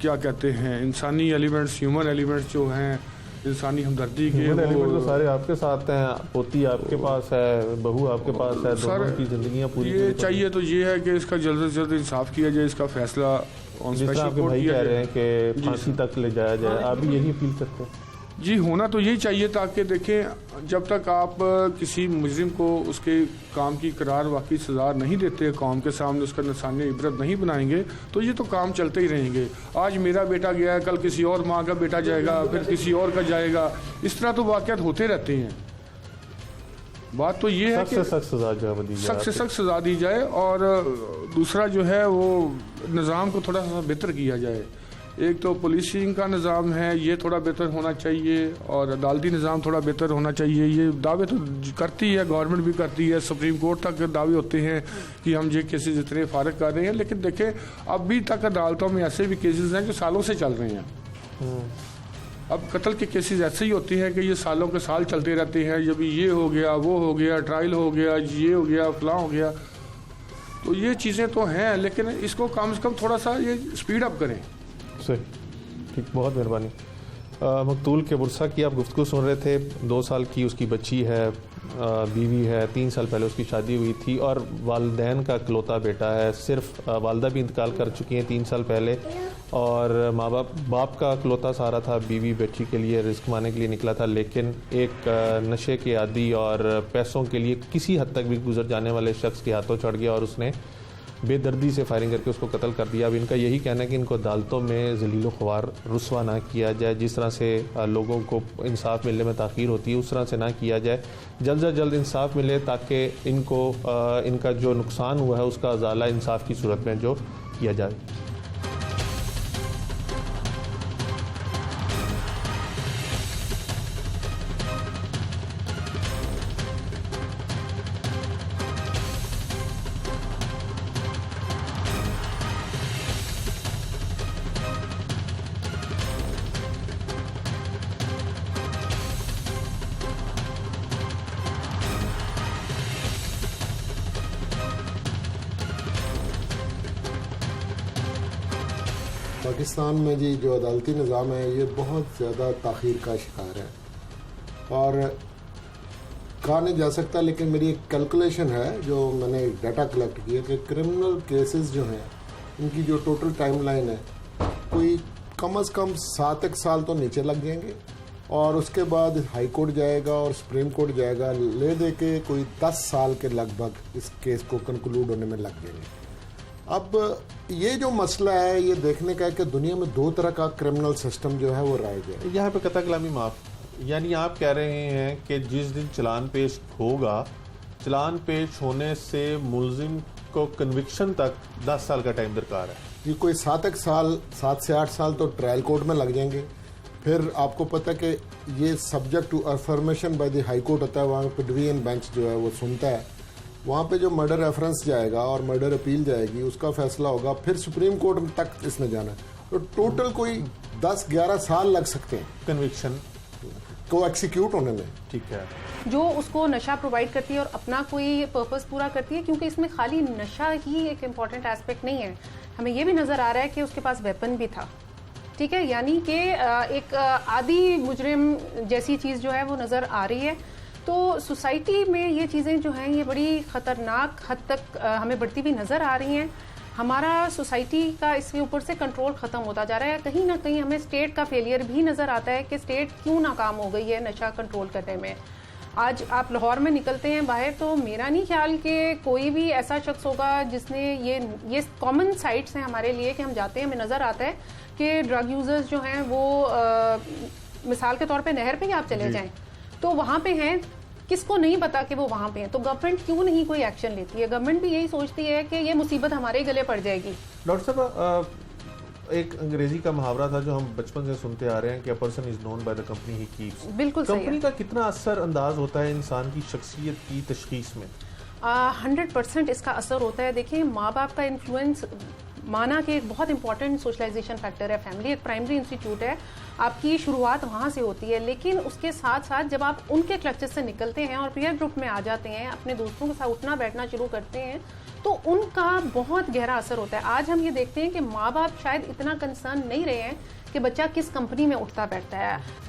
क्या कहते हैं इंसानी एलिमेंट्स, ह्यूमन एलिमेंट्स जो हैं, इंसानी हमदर्दी के एलिमेंट तो सारे आपके साथ हैं, पोती आपके पास है, बहू आपके पास है, दोनों की जिंदगियां पूरी। ये चाहिए तो ये है कि इसका जल्द से जल्द इंसाफ किया जाए, इसका फैसला जिस तरह आपके भाई कह रहे हैं कि फांसी तक ले जाया जाए, आप भी यही अपील करते हैं? जी होना तो यही चाहिए, ताकि देखें जब तक आप किसी मुजरिम को उसके काम की करार वाकई सज़ा नहीं देते, कौम के सामने उसका निशान इबरत नहीं बनाएंगे, तो ये तो काम चलते ही रहेंगे। आज मेरा बेटा गया है, कल किसी और माँ का बेटा जाएगा, फिर किसी और का जाएगा, इस तरह तो वाक़यात होते रहते हैं। बात तो ये है कि सख्त सज़ा जो है दी जाए, सख्त से सख्त सज़ा दी जाए, और दूसरा जो है वो निज़ाम को थोड़ा सा बेहतर किया जाए। एक तो पुलिसिंग का निज़ाम है, ये थोड़ा बेहतर होना चाहिए, और अदालती निज़ाम थोड़ा बेहतर होना चाहिए। ये दावे तो करती है गवर्नमेंट भी करती है, सुप्रीम कोर्ट तक दावे होते हैं कि हम ये केसेस इतने फारिग कर रहे हैं, लेकिन देखें अभी तक अदालतों में ऐसे भी केसेस हैं जो सालों से चल रहे हैं। अब कत्ल के केसेस ऐसे ही होते हैं कि ये सालों के साल चलते रहते हैं, जब ये हो गया, वो हो गया, ट्रायल हो गया, ये हो गया, फलां हो गया। तो ये चीज़ें तो हैं, लेकिन इसको कम से कम थोड़ा सा ये स्पीड अप करें। सही, ठीक, बहुत मेहरबानी। मकतूल के बुरसा की आप गुफ्तगू सुन रहे थे। 2 साल की उसकी बच्ची है, बीवी है, 3 साल पहले उसकी शादी हुई थी, और वालिदैन का इकलौता बेटा है। सिर्फ वालदा भी इंतकाल कर चुकी हैं 3 साल पहले, और माँ बाप का इकलौता सहारा था बीवी बच्ची के लिए, रिस्क कमाने के लिए निकला था, लेकिन एक नशे के आदी और पैसों के लिए किसी हद तक भी गुजर जाने वाले शख्स के हाथों चढ़ गया और उसने बेदर्दी से फायरिंग करके उसको कत्ल कर दिया। अब इनका यही कहना है कि इनको अदालतों में ज़लील ख्वार रुस्वा ना किया जाए, जिस तरह से लोगों को इंसाफ मिलने में ताख़ीर होती है उस तरह से ना किया जाए, जल्द से जल्द इंसाफ मिले ताकि इनको इनका जो नुकसान हुआ है उसका अजाला इंसाफ की सूरत में जो किया जाए। पाकिस्तान में जी जो अदालती निज़ाम है ये बहुत ज़्यादा ताख़ीर का शिकार है, और कहा नहीं जा सकता, लेकिन मेरी एक कैलकुलेशन है जो मैंने डाटा कलेक्ट किया कि क्रिमिनल केसेस जो हैं इनकी जो टोटल टाइमलाइन है कोई कम से कम 7 साल तो नीचे लग जाएंगे, और उसके बाद हाई कोर्ट जाएगा और सुप्रीम कोर्ट जाएगा, ले दे के कोई 10 साल के लगभग इस केस को कंक्लूड होने में लग जाएंगे। अब ये जो मसला है ये देखने का है कि दुनिया में 2 तरह का क्रिमिनल सिस्टम जो है वो राइज है। यहाँ पे कतई कलामी माफ, यानी आप कह रहे हैं कि जिस दिन चलान पेश होगा, चलान पेश होने से मुलजिम को कन्विक्शन तक 10 साल का टाइम दरकार है। ये कोई 7 से 8 साल तो ट्रायल कोर्ट में लग जाएंगे, फिर आपको पता है कि ये subject to affirmation by the high court होता है, वहाँ पे डिवीजन बेंच जो है वो सुनता है, वहाँ पे जो मर्डर रेफरेंस जाएगा और मर्डर अपील जाएगी, उसका फैसला होगा, फिर सुप्रीम कोर्ट तक इसने जाना है। तो टोटल कोई 10-11 साल लग सकते हैं कन्विक्शन को एक्सिक्यूट होने में। ठीक है, जो उसको नशा प्रोवाइड करती है और अपना कोई पर्पस पूरा करती है, क्योंकि इसमें खाली नशा ही एक इम्पॉर्टेंट एस्पेक्ट नहीं है, हमें ये भी नज़र आ रहा है कि उसके पास वेपन भी था। ठीक है, यानी कि एक आदि मुजरिम जैसी चीज़ जो है वो नज़र आ रही है। तो सोसाइटी में ये चीज़ें जो हैं ये बड़ी ख़तरनाक हद तक हमें बढ़ती हुई नज़र आ रही हैं। हमारा सोसाइटी का इसके ऊपर से कंट्रोल ख़त्म होता जा रहा है। कहीं ना कहीं हमें स्टेट का फेलियर भी नज़र आता है कि स्टेट क्यों नाकाम हो गई है नशा कंट्रोल करने में। आज आप लाहौर में निकलते हैं बाहर, तो मेरा नहीं ख्याल कि कोई भी ऐसा शख्स होगा जिसने ये कॉमन साइट्स हैं हमारे लिए कि हम जाते हैं, हमें नज़र आता है कि ड्रग यूज़र्स जो हैं वो मिसाल के तौर पे नहर पे ही आप चले जाएं तो वहाँ पे हैं, किसको नहीं पता कि वो वहाँ पे हैं। तो गवर्नमेंट क्यों नहीं कोई एक्शन लेती है? गवर्नमेंट भी यही सोचती है कि ये मुसीबत हमारे गले पड़ जाएगी। डॉक्टर साहब, एक अंग्रेजी का मुहावरा था जो हम बचपन से सुनते आ रहे हैं कि a person is known by the company he keeps. बिल्कुल सही है। कंपनी का कितना असर अंदाज होता है इंसान की शख्सियत की तशखीस में? 100% इसका असर होता है। देखिए, माँ बाप का इन्फ्लुएंस माना कि एक बहुत इंपॉर्टेंट सोशलाइजेशन फैक्टर है। फैमिली एक प्राइमरी इंस्टीट्यूट है, आपकी शुरुआत वहाँ से होती है, लेकिन उसके साथ साथ जब आप उनके क्लचेस से निकलते हैं और पीयर ग्रुप में आ जाते हैं, अपने दोस्तों के साथ उठना बैठना शुरू करते हैं, तो उनका बहुत गहरा असर होता है। आज हम ये देखते हैं कि माँ बाप शायद इतना कंसर्न नहीं रहे हैं कि बच्चा किस कंपनी में उठता बैठता है।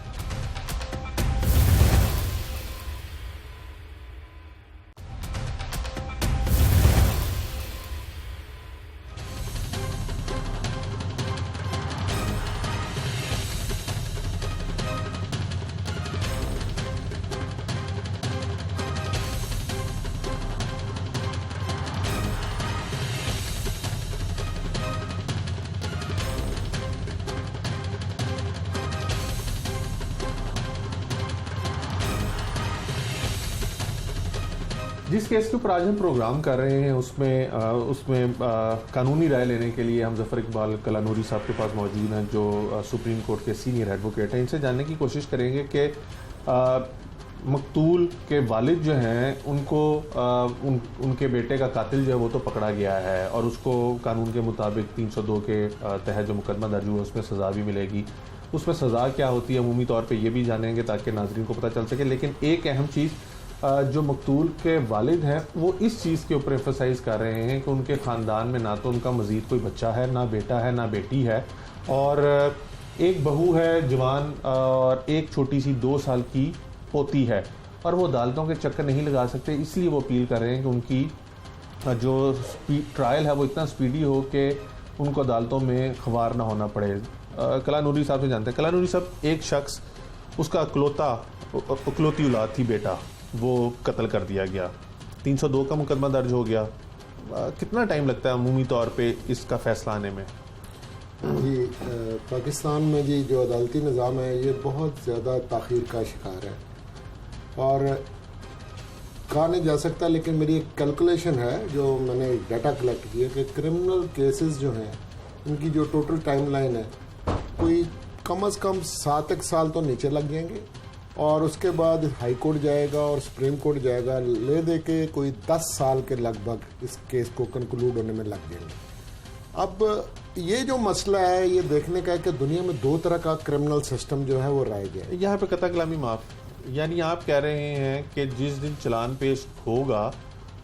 जिस केस के ऊपर आज हम प्रोग्राम कर रहे हैं उसमें कानूनी राय लेने के लिए हम ज़फ़र इकबाल कलानूरी साहब के पास मौजूद हैं, जो सुप्रीम कोर्ट के सीनियर एडवोकेट हैं। इनसे जानने की कोशिश करेंगे कि मकतूल के वालिद जो हैं उनको उनके बेटे का कातिल जो है वो तो पकड़ा गया है और उसको कानून के मुताबिक 302 के तहत जो मुकदमा दर्ज हुआ उसमें सज़ा भी मिलेगी। उसमें सज़ा क्या होती है अमूमी तौर पे ये भी जानेंगे ताकि नाज़रीन को पता चल सके। लेकिन एक अहम चीज़ जो मकतूल के वालिद हैं वो इस चीज़ के ऊपर एम्फसाइज़ कर रहे हैं कि उनके ख़ानदान में ना तो उनका मज़ीद कोई बच्चा है, ना बेटा है, ना बेटी है, और एक बहू है जवान और एक छोटी सी 2 साल की पोती है, और वो अदालतों के चक्कर नहीं लगा सकते। इसलिए वो अपील कर रहे हैं कि उनकी जो ट्रायल है वो इतना स्पीडी हो कि उनको अदालतों में ख्वार ना होना पड़े। कलानूरी साहब से जानते हैं। कलानूरी साहब, एक शख्स उसका इकलौती औलाद थी बेटा, वो कत्ल कर दिया गया, 302 का मुकदमा दर्ज हो गया, कितना टाइम लगता है अमूमी तौर पे इसका फैसला आने में? जी, पाकिस्तान में जी जो अदालती निज़ाम है ये बहुत ज़्यादा ताख़ीर का शिकार है और कहा नहीं जा सकता, लेकिन मेरी एक कैलकुलेशन है जो मैंने डाटा कलेक्ट किया कि क्रिमिनल केसेस जो हैं उनकी जो टोटल टाइमलाइन है कोई कम से कम 7 साल तो नीचे लग जाएंगे और उसके बाद हाई कोर्ट जाएगा और सुप्रीम कोर्ट जाएगा, ले दे के कोई 10 साल के लगभग इस केस को कंक्लूड होने में लग जाएंगे। अब ये जो मसला है ये देखने का है कि दुनिया में 2 तरह का क्रिमिनल सिस्टम जो है वो राइज है। यहाँ पे कतई कलामी माफ, यानी आप कह रहे हैं कि जिस दिन चलान पेश होगा,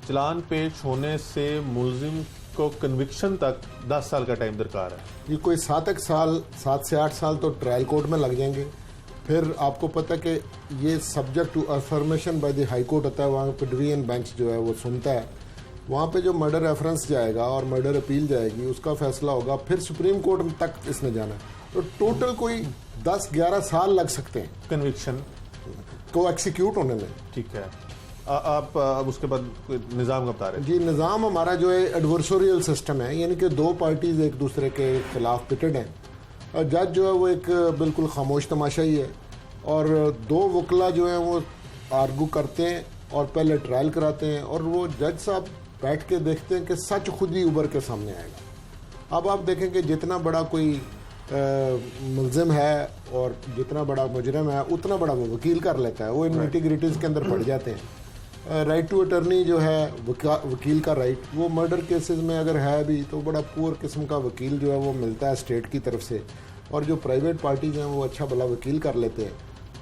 चलान पेश होने से मुलजिम को कन्विक्शन तक 10 साल का टाइम दरकार है। ये कोई 7 से 8 साल तो ट्रायल कोर्ट में लग जाएंगे। फिर आपको पता है कि ये subject to affirmation by the high court होता है, वहाँ पे डिवीजन बेंच जो है वो सुनता है, वहाँ पे जो मर्डर रेफरेंस जाएगा और मर्डर अपील जाएगी उसका फैसला होगा, फिर सुप्रीम कोर्ट तक इसने जाना है। तो टोटल कोई 10-11 साल लग सकते हैं कन्विक्शन को एक्सिक्यूट होने में। ठीक है, आप अब उसके बाद निज़ाम का बता रहे हैं? जी, निज़ाम हमारा जो है एडवर्सोरियल सिस्टम है, यानी कि 2 पार्टीज एक दूसरे के खिलाफ पिटेड हैं और जज जो है वो एक बिल्कुल खामोश तमाशा ही है और 2 वकला जो हैं वो आर्गू करते हैं और पहले ट्रायल कराते हैं और वो जज साहब बैठ के देखते हैं कि सच खुद ही उभर के सामने आएगा। अब आप देखें कि जितना बड़ा कोई मुलजिम है और जितना बड़ा मुजरिम है उतना बड़ा वो वकील कर लेता है, वो इन निटी-ग्रिटीज़ के अंदर पड़ जाते हैं। राइट टू अटर्नी जो है वकील का राइट, वो मर्डर केसेस में अगर है भी तो बड़ा पुअर किस्म का वकील जो है वो मिलता है स्टेट की तरफ से, और जो प्राइवेट पार्टीज़ हैं वो अच्छा भला वकील कर लेते हैं।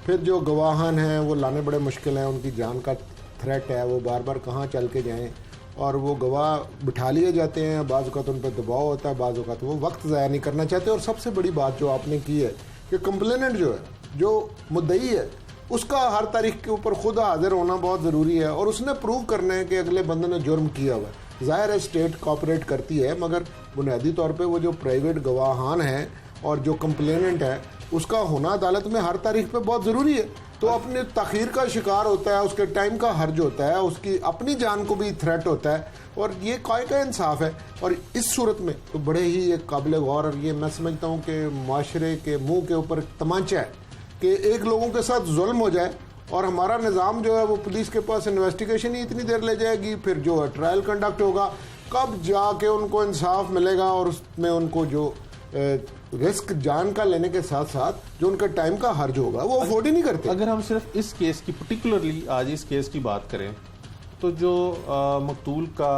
फिर जो गवाहान हैं वो लाने बड़े मुश्किल हैं, उनकी जान का थ्रेट है, वो बार बार कहाँ चल के जाएं, और वो गवाह बिठा लिए जाते हैं, बाज़ औक़ात उन पर दबाव होता है, बाज़ औक़ात वो वक्त ज़ाया नहीं करना चाहते। और सबसे बड़ी बात जो आपने की है कि कंप्लेनेंट जो है, जो मुद्दई है, उसका हर तारीख के ऊपर खुद हाजिर होना बहुत ज़रूरी है, और उसने प्रूव करना है कि अगले बंदे ने जुर्म किया हुआ है। ज़ाहिर है स्टेट कॉपरेट करती है, मगर बुनियादी तौर पर वो जो प्राइवेट गवाहान हैं और जो कंप्लेनेंट है उसका होना अदालत में हर तारीख पे बहुत ज़रूरी है। तो अपने तखीर का शिकार होता है, उसके टाइम का हर्ज होता है, उसकी अपनी जान को भी थ्रेट होता है, और ये काय का इंसाफ है। और इस सूरत में तो बड़े ही एक काबिल गौर, और ये मैं समझता हूँ कि माशरे के मुंह के ऊपर तमाचा है कि एक लोगों के साथ जुल्म हो जाए और हमारा निज़ाम जो है वो पुलिस के पास इन्वेस्टिगेशन ही इतनी देर ले जाएगी, फिर जो है ट्रायल कंडक्ट होगा, कब जाके उनको इंसाफ मिलेगा, और उसमें उनको जो रिस्क जान का लेने के साथ साथ जो उनका टाइम का हर्ज होगा वो अफोर्ड ही नहीं करते। अगर हम सिर्फ इस केस की पर्टिकुलरली आज इस केस की बात करें तो जो मकतूल का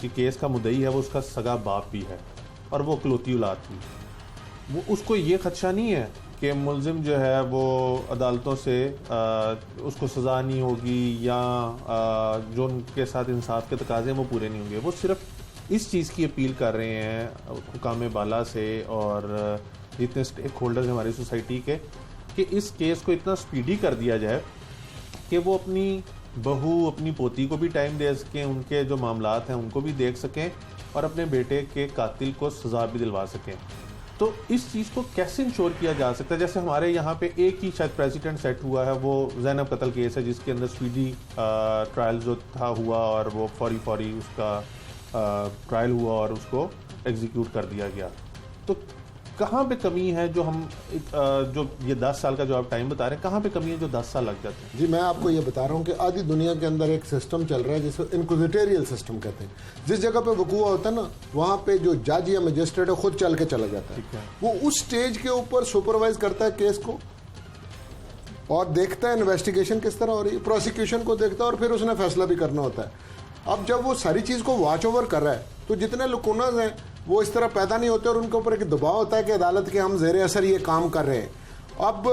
केस का मुद्दई है वो उसका सगा बाप भी है और वो इकलौती औलाद भी, वो उसको ये खदशा नहीं है कि मुलजिम जो है वो अदालतों से उसको सज़ा नहीं होगी या जो उनके साथ इंसाफ के तकाजे वो पूरे नहीं होंगे। वो सिर्फ इस चीज़ की अपील कर रहे हैं हुकाम बाला से और जितने स्टेक होल्डर्स हैं हमारी सोसाइटी के कि इस केस को इतना स्पीडी कर दिया जाए कि वो अपनी बहू अपनी पोती को भी टाइम दे सकें, उनके जो मामलात हैं उनको भी देख सकें और अपने बेटे के कातिल को सज़ा भी दिलवा सकें। तो इस चीज़ को कैसे इंश्योर किया जा सकता है? जैसे हमारे यहाँ पे एक ही शायद प्रेसिडेंट सेट हुआ है, वो ज़ैनब कत्ल केस है जिसके अंदर स्पीडी ट्रायल जो था हुआ और वो फौरी उसका ट्रायल हुआ और उसको एग्जीक्यूट कर दिया गया। तो कहाँ पे कमी है जो हम जो ये 10 साल का जो आप टाइम बता रहे हैं, कहाँ पे कमी है जो 10 साल लग जाते हैं? जी मैं आपको ये बता रहा हूँ कि आधी दुनिया के अंदर एक सिस्टम चल रहा है जिसे इंक्विजिटोरियल सिस्टम कहते हैं। जिस जगह पे वकूआ होता है ना, वहाँ पे जो जज या मजिस्ट्रेट है खुद चल के चला जाता है, वो उस स्टेज के ऊपर सुपरवाइज करता है केस को और देखता है इन्वेस्टिगेशन किस तरह हो रही है, प्रोसिक्यूशन को देखता है और फिर उसने फैसला भी करना होता है। अब जब वो सारी चीज़ को वॉच ओवर कर रहा है तो जितने लुकुनाज हैं वो इस तरह पैदा नहीं होते और उनके ऊपर एक दबाव होता है कि अदालत के हम ज़ेरे असर ये काम कर रहे हैं। अब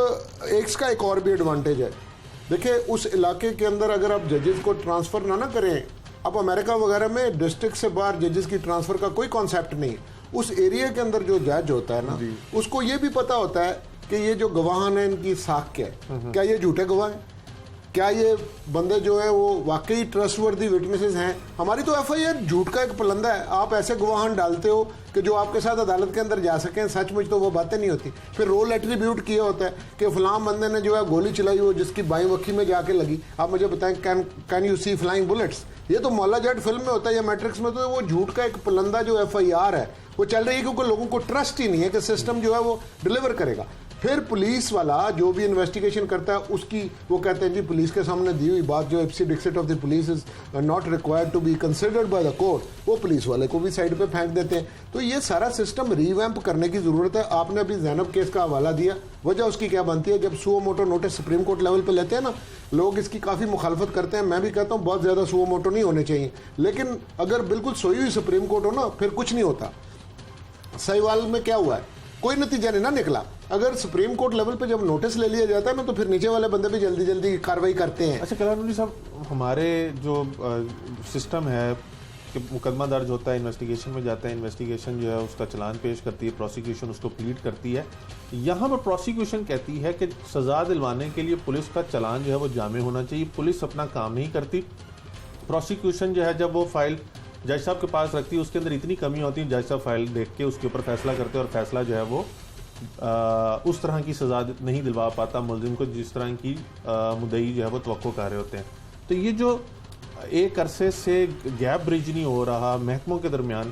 इसका एक और भी एडवांटेज है, देखिए उस इलाके के अंदर अगर आप जजेस को ट्रांसफ़र ना करें, अब अमेरिका वगैरह में डिस्ट्रिक्ट से बाहर जजेस की ट्रांसफ़र का कोई कॉन्सेप्ट नहीं। उस एरिया के अंदर जो जज होता है ना, उसको ये भी पता होता है कि ये जो गवाहान है इनकी साख क्या है, क्या ये झूठे गवाह हैं, क्या ये बंदे जो है वो वाकई ट्रस्टवर्दी विटनेसेस हैं। हमारी तो एफआईआर झूठ का एक पलंदा है, आप ऐसे गवाहान डालते हो कि जो आपके साथ अदालत के अंदर जा सकें, सचमुच तो वो बातें नहीं होती। फिर रोल एट्रीब्यूट किया होता है कि फलां बंदे ने जो है गोली चलाई हो जिसकी बाईं वक्की में जाके लगी, आप मुझे बताएं can you see flying bullets? ये तो मौला जट फिल्म में होता है या मैट्रिक्स में, तो वो झूठ का एक पलंदा जो एफआईआर है वो चल रही है क्योंकि लोगों को ट्रस्ट ही नहीं है कि सिस्टम जो है वो डिलीवर करेगा। फिर पुलिस वाला जो भी इन्वेस्टिगेशन करता है उसकी वो कहते हैं जी पुलिस के सामने दी हुई बात जो ipse dixit of the police is not required to be considered by the court, वो पुलिस वाले को भी साइड पे फेंक देते हैं। तो ये सारा सिस्टम रीवैम्प करने की ज़रूरत है। आपने अभी ज़ैनब केस का हवाला दिया, वजह उसकी क्या बनती है? जब suo motu notice supreme court level पे लेते हैं ना, लोग इसकी काफ़ी मुखालफत करते हैं। मैं भी कहता हूँ बहुत ज़्यादा सुओ मोटो नहीं होने चाहिए, लेकिन अगर बिल्कुल सोई हुई सुप्रीम कोर्ट हो ना फिर कुछ नहीं होता। सहीवाल में क्या हुआ है, कोई नतीजा नहीं ना निकला। अगर सुप्रीम कोर्ट लेवल पे जब नोटिस ले लिया जाता है ना तो फिर नीचे वाले बंदे भी जल्दी जल्दी कार्रवाई करते हैं। अच्छा कलानुद्दीन साहब, हमारे जो सिस्टम है कि मुकदमा दर्ज होता है, इन्वेस्टिगेशन में जाता है, इन्वेस्टिगेशन जो है उसका चलान पेश करती है, प्रोसिक्यूशन उसको प्लीड करती है। यहाँ पर प्रोसिक्यूशन कहती है कि सज़ा दिलवाने के लिए पुलिस का चलान जो है वो जामे होना चाहिए। पुलिस अपना काम नहीं करती। प्रोसिक्यूशन जो है जब वो फाइल जज साहब के पास रखती है उसके अंदर इतनी कमी होती है, जज साहब फाइल देख के उसके ऊपर फैसला करते हैं और फैसला जो है वो उस तरह की सज़ा नहीं दिलवा पाता मुलजिम को जिस तरह की मुद्दई जो है वो तवक्को कर रहे होते हैं। तो ये जो एक अरसे से गैप ब्रिज नहीं हो रहा महकमों के दरमियान,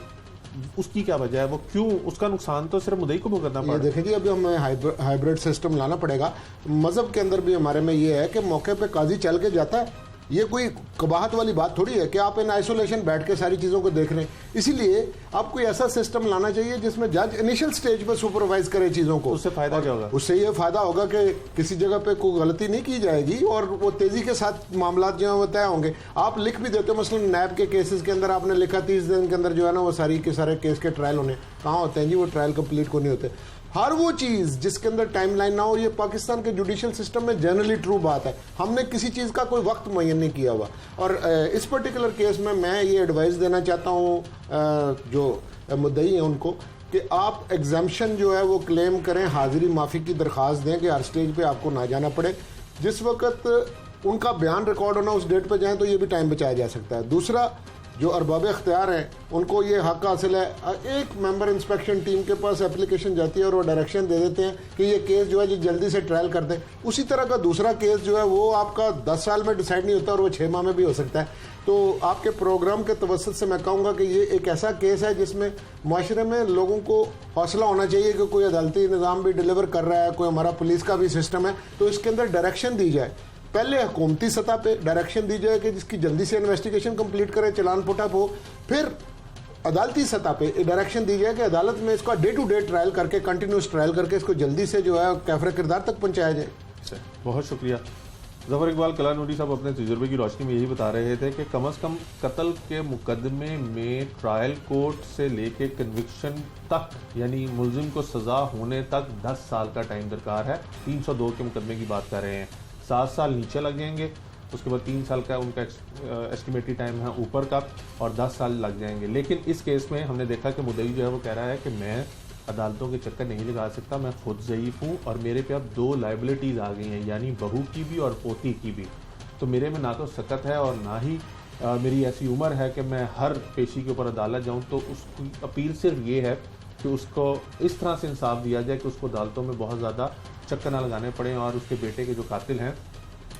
उसकी क्या वजह है? वो क्यों? उसका नुकसान तो सिर्फ मुद्दई को भुगतना पड़ा। देखिए जी, अभी हमें हाइब्रिड सिस्टम लाना पड़ेगा। मज़हब के अंदर भी हमारे में ये है कि मौके पे काजी चल के जाता है ये कोई कबाहत वाली बात थोड़ी है कि आप इन आइसोलेशन बैठ के सारी चीज़ों को देख रहे हैं। इसीलिए आप कोई ऐसा सिस्टम लाना चाहिए जिसमें जज इनिशियल स्टेज पर सुपरवाइज करे चीज़ों को। उससे फायदा क्या होगा? उससे ये फायदा होगा कि किसी जगह पे कोई गलती नहीं की जाएगी और वो तेजी के साथ मामला जो है वो तय होंगे। आप लिख भी देते हो, मसलन नैब के केसेस के अंदर आपने लिखा 30 दिन के अंदर जो है ना वो सारी के सारे केस के ट्रायल होने, कहाँ होते हैं जी? वो ट्रायल कंप्लीट को नहीं होते। हर वो चीज़ जिसके अंदर टाइमलाइन ना हो, ये पाकिस्तान के जुडिशियल सिस्टम में जनरली ट्रू बात है। हमने किसी चीज़ का कोई वक्त मुय्यन नहीं किया हुआ। और इस पर्टिकुलर केस में मैं ये एडवाइस देना चाहता हूँ जो मुद्दई हैं उनको कि आप एग्जाम्पशन जो है वो क्लेम करें, हाजिरी माफ़ी की दरख्वास्त दें कि हर स्टेज पे आपको ना जाना पड़े। जिस वक्त उनका बयान रिकॉर्ड होना उस डेट पे जाएं तो ये भी टाइम बचाया जा सकता है। दूसरा, जो अरबाब इख्तियार हैं उनको ये हक हासिल है, एक मेंबर इंस्पेक्शन टीम के पास एप्लीकेशन जाती है और वो डायरेक्शन दे देते हैं कि ये केस जो है जी जल्दी से ट्रायल कर दें। उसी तरह का दूसरा केस जो है वो आपका 10 साल में डिसाइड नहीं होता और वो 6 माह में भी हो सकता है। तो आपके प्रोग्राम के तवस्सुत से मैं कहूँगा कि ये एक ऐसा केस है जिसमें माशरे में लोगों को हौसला होना चाहिए कि कोई अदालती निज़ाम भी डिलीवर कर रहा है, कोई हमारा पुलिस का भी सिस्टम है, तो इसके अंदर डायरेक्शन दी जाए। पहले हुकूमती सतह पे डायरेक्शन दी जाए कि जिसकी जल्दी से इन्वेस्टिगेशन कंप्लीट करे, चलान पुटअप हो। फिर अदालती सतह पे डायरेक्शन दी जाए कि अदालत में इसका डे टू डे ट्रायल करके, कंटिन्यूस ट्रायल करके इसको जल्दी से जो है कैफरे किरदार तक पहुंचाया जाए। बहुत शुक्रिया। ज़फ़र इकबाल कलानूरी साहब अपने तजुर्बे की रोशनी में यही बता रहे थे कि कम अज़ कम कत्ल के मुकदमे में ट्रायल कोर्ट से लेके कन्विक्शन तक, यानी मुलजिम को सज़ा होने तक 10 साल का टाइम दरकार है। 302 के मुकदमे की बात कर रहे हैं, 7 साल नीचे लग जाएंगे, उसके बाद 3 साल का उनका एस्टिमेटेड टाइम है ऊपर का, और 10 साल लग जाएंगे। लेकिन इस केस में हमने देखा कि मुद्दई जो है वो कह रहा है कि मैं अदालतों के चक्कर नहीं लगा सकता, मैं खुद ज़ईफ़ हूँ और मेरे पे अब 2 लाइबिलिटीज़ आ गई हैं, यानी बहू की भी और पोती की भी। तो मेरे में ना तो सकत है और ना ही मेरी ऐसी उम्र है कि मैं हर पेशी के ऊपर अदालत जाऊँ। तो उसकी अपील सिर्फ ये है कि उसको इस तरह से इंसाफ दिया जाए कि उसको अदालतों में बहुत ज़्यादा चक्कर ना लगाने पड़े और उसके बेटे के जो कातिल हैं